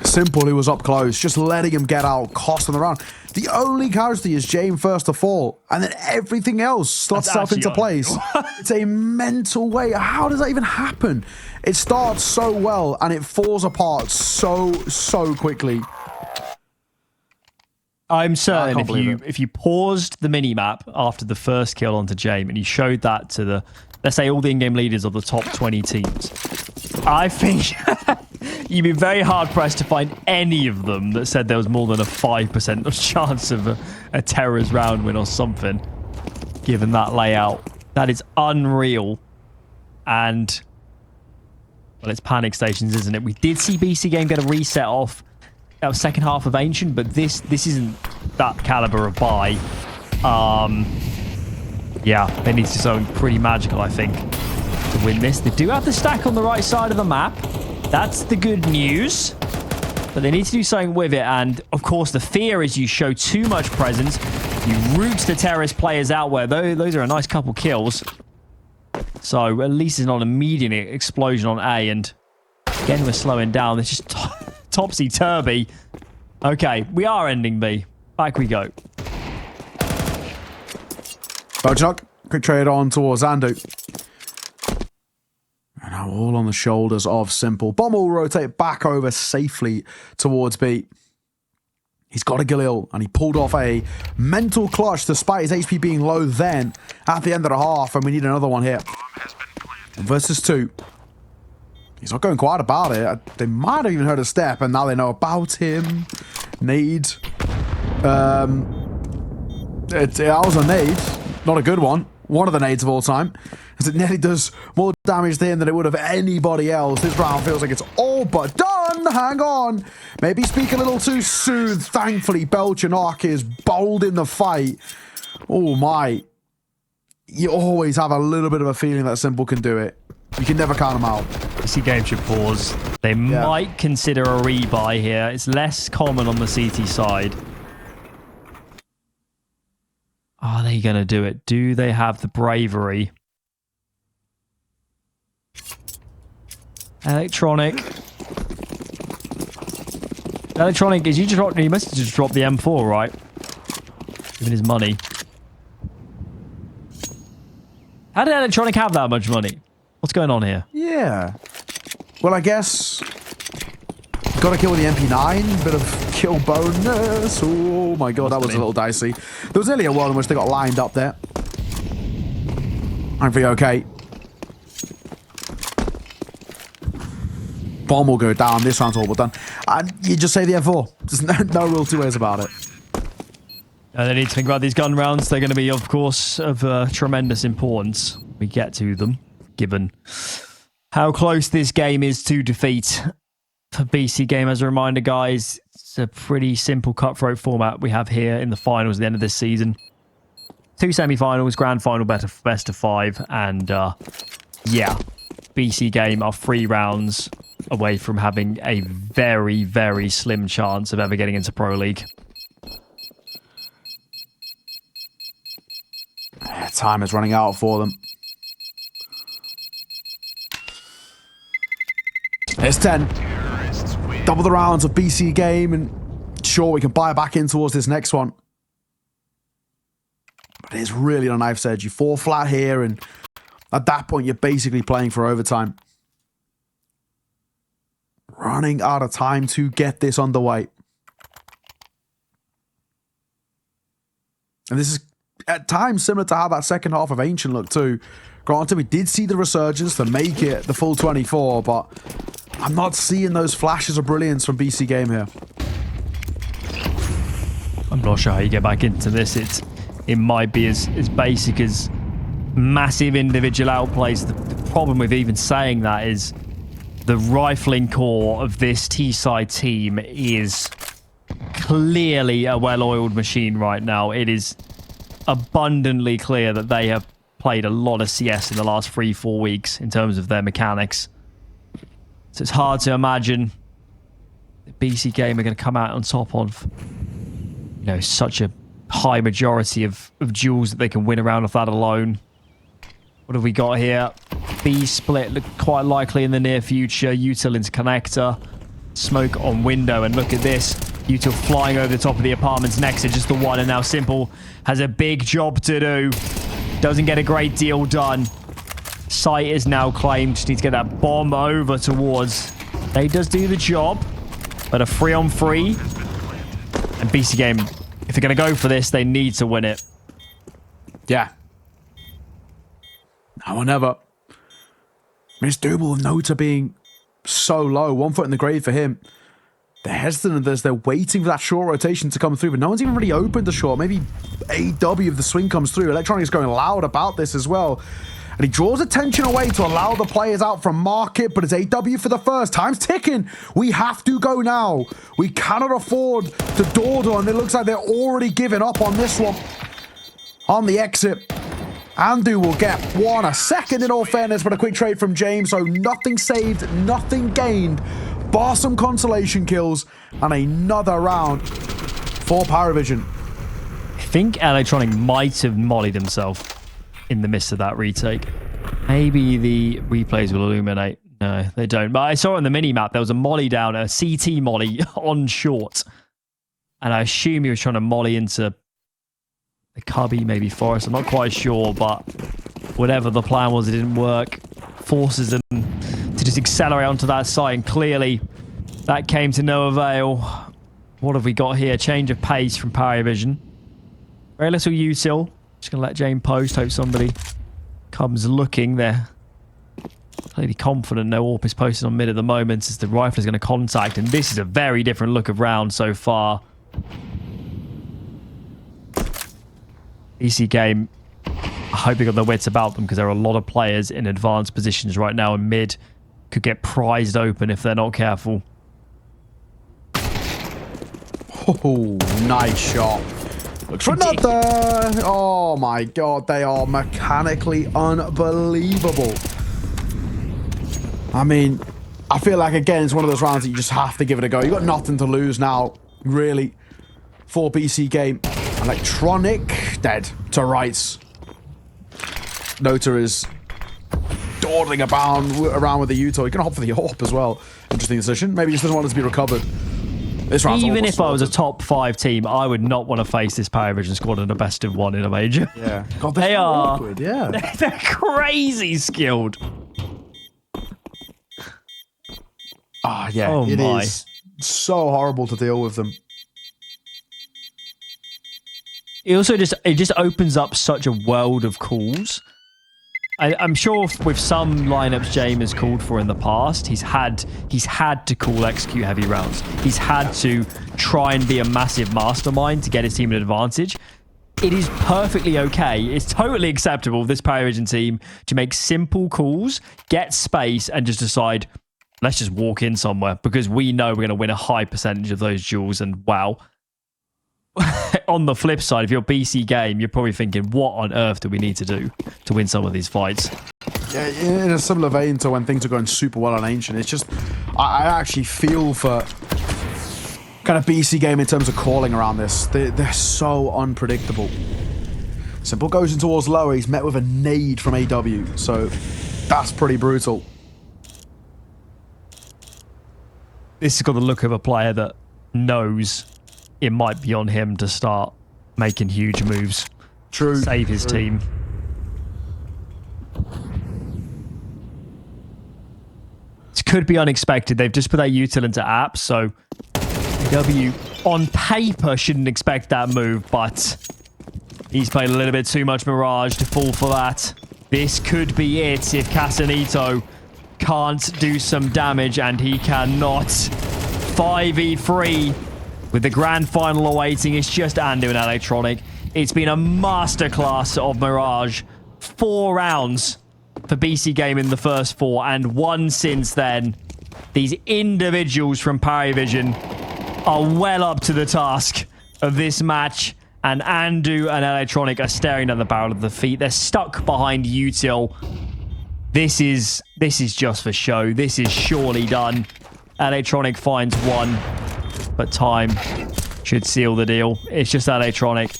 Simple, who was up close, just letting him get out, costing the round. The only casualty is James first to fall, and then everything else starts itself into place. It's a mental way. How does that even happen? It starts so well, and it falls apart so quickly. I'm certain if you paused the minimap after the first kill onto James and you showed that to the, let's say, all the in-game leaders of the top 20 teams, I think you'd be very hard-pressed to find any of them that said there was more than a 5% chance of a terrorist round win or something, given that layout. That is unreal. And, well, it's panic stations, isn't it? We did see BC.Game get a reset off. That was second half of Ancient, but this isn't that caliber of buy. Yeah, they need to do something pretty magical, I think, to win this. They do have the stack on the right side of the map. That's the good news. But they need to do something with it. And, of course, the fear is you show too much presence. You root the terrorist players out where those are a nice couple kills. So, at least it's not an immediate explosion on A. And, again, we're slowing down. It's just topsy-turvy. Okay, we are ending B. Back we go. Bochuk, quick trade on towards Zandu. And now all on the shoulders of Simple. Bomb will rotate back over safely towards B. He's got a Galil, and he pulled off a mental clutch despite his HP being low then at the end of the half, and we need another one here. Versus 2. He's not going quiet about it. They might have even heard a step, and now they know about him. Nade. It was a nade. Not a good one. One of the nades of all time. As it nearly does more damage to him than it would have anybody else. This round feels like it's all but done. Hang on. Maybe speak a little too soon. Thankfully, Belchanok is bold in the fight. Oh, my. You always have a little bit of a feeling that Simple can do it. You can never count them out. BC.Game should pause. They might consider a rebuy here. It's less common on the CT side. Are they going to do it? Do they have the bravery? Electronic, is he must have just dropped the M4, right? Given his money. How did Electronic have that much money? What's going on here? Yeah. Well, I guess... Got to kill with the MP9. Bit of kill bonus. Oh my god, that was a little dicey. There was nearly a world in which they got lined up there. Hopefully okay. Bomb will go down. This round's all but done. And you just say the M4. There's no real two ways about it. They need to think about these gun rounds. They're going to be, of course, of tremendous importance. We get to them, given how close this game is to defeat. For BC.Game, as a reminder, guys, it's a pretty simple cutthroat format we have here in the finals at the end of this season. 2 semi-finals, grand final, best of 5, and yeah, BC.Game are 3 rounds away from having a very, very slim chance of ever getting into Pro League. Time is running out for them. It's 10. Double the rounds of BC.Game, and sure, we can buy back in towards this next one. But it's really on a knife's edge. You fall flat here, and at that point, you're basically playing for overtime. Running out of time to get this underway. And this is at times similar to how that second half of Ancient looked too. Granted, we did see the resurgence to make it the full 24, but I'm not seeing those flashes of brilliance from BC.Game here. I'm not sure how you get back into this. It might be as basic as massive individual outplays. The problem with even saying that is the rifling core of this T-side team is clearly a well-oiled machine right now. It is abundantly clear that they have played a lot of CS in the last 3-4 weeks in terms of their mechanics. So it's hard to imagine the BC.Game are going to come out on top of, you know, such a high majority of duels that they can win around off that alone. What have we got here? B split look quite likely in the near future. Util into connector. Smoke on window, and look at this. Util flying over the top of the apartments next to just the one, and now Simple has a big job to do. Doesn't get a great deal done. Site is now claimed. Just need to get that bomb over towards. They does do the job, but a 3-on-3. And BC.Game, if they're going to go for this, they need to win it. Yeah. Now or never. I mean, it's doable with Nota being so low. 1 foot in the grave for him. They're hesitant as they're waiting for that short rotation to come through, but no one's even really opened the short. Maybe AW if the swing comes through. Electronic is going loud about this as well. And he draws attention away to allow the players out from market, but it's AW for the first. Time's ticking. We have to go now. We cannot afford to dawdle, and it looks like they're already giving up on this one. On the exit, Andu will get one, a second in all fairness, but a quick trade from James, so nothing saved, nothing gained. Bar some consolation kills, and another round for PVISION. I think Electronic might have mollied himself in the midst of that retake. Maybe the replays will illuminate. No, they don't. But I saw on the mini-map there was a molly down, a CT molly on short. And I assume he was trying to molly into the cubby, maybe Forest. I'm not quite sure, but whatever the plan was, it didn't work. Forces them to just accelerate onto that site, and clearly that came to no avail. What have we got here? Change of pace from PVISION. Very little util. Just gonna let Jane post. Hope somebody comes looking. They're clearly confident. No AWP is posted on mid at the moment as the rifle is going to contact, and this is a very different look of round so far. BC.Game, I hope they got their wits about them, because there are a lot of players in advanced positions right now, and mid could get prized open if they're not careful. Oh, nice shot. Looks for another. Oh my god, they are mechanically unbelievable. I mean, I feel like, again, it's one of those rounds that you just have to give it a go. You've got nothing to lose now, really, for BC.Game. Electronic, dead to rights. Nota is dawdling around with the util. He can hop for the AWP as well. Interesting decision. Maybe he just doesn't want it to be recovered. This round's even if I was a sorted. top 5 team, I would not want to face this PVISION squad in a best of 1 in a major. Yeah. God, They so are. awkward, yeah. They're crazy skilled. Ah, yeah. Oh It my. is so horrible to deal with them. It also just opens up such a world of calls. I'm sure with some lineups James has called for in the past, he's had to call execute heavy rounds. He's had to try and be a massive mastermind to get his team an advantage. It is perfectly okay. It's totally acceptable, this PVISION team, to make simple calls, get space, and just decide, let's just walk in somewhere, because we know we're going to win a high percentage of those duels. And wow. On the flip side, if you're BC.Game, you're probably thinking, what on earth do we need to do to win some of these fights? Yeah, in a similar vein to when things are going super well on Ancient, it's just, I actually feel for kind of BC.Game in terms of calling around this. They're so unpredictable. Simple goes in towards lower. He's met with a nade from AW, so that's pretty brutal. This has got the look of a player that knows it might be on him to start making huge moves. True. Save his team. This could be unexpected. They've just put that util into apps, so W on paper shouldn't expect that move, but he's played a little bit too much Mirage to fall for that. This could be it if Casanito can't do some damage, and he cannot. 5v3 with the grand final awaiting. It's just Andu and Electronic. It's been a masterclass of Mirage. 4 rounds for BC.Game in the first 4, and 1 since then. These individuals from PVISION are well up to the task of this match, and Andu and Electronic are staring at the barrel of the feet. They're stuck behind util. This is just for show. This is surely done. Electronic finds 1, but time should seal the deal. It's just Electronic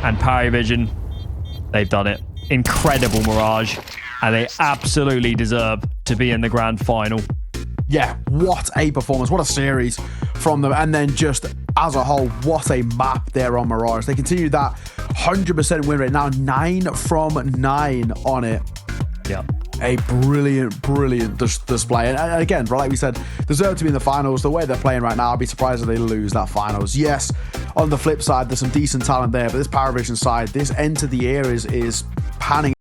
and PVISION. They've done it. Incredible Mirage, and they absolutely deserve to be in the grand final. yeah, what a performance. What a series from them. And then just as a whole, what a map there on Mirage. They continue that 100% win rate. Now 9 from 9 on it. Yeah. A brilliant display. And again, like we said, deserve to be in the finals. The way they're playing right now, I'd be surprised if they lose that finals. Yes, on the flip side, there's some decent talent there, but this PVISION side, this end to the year is panning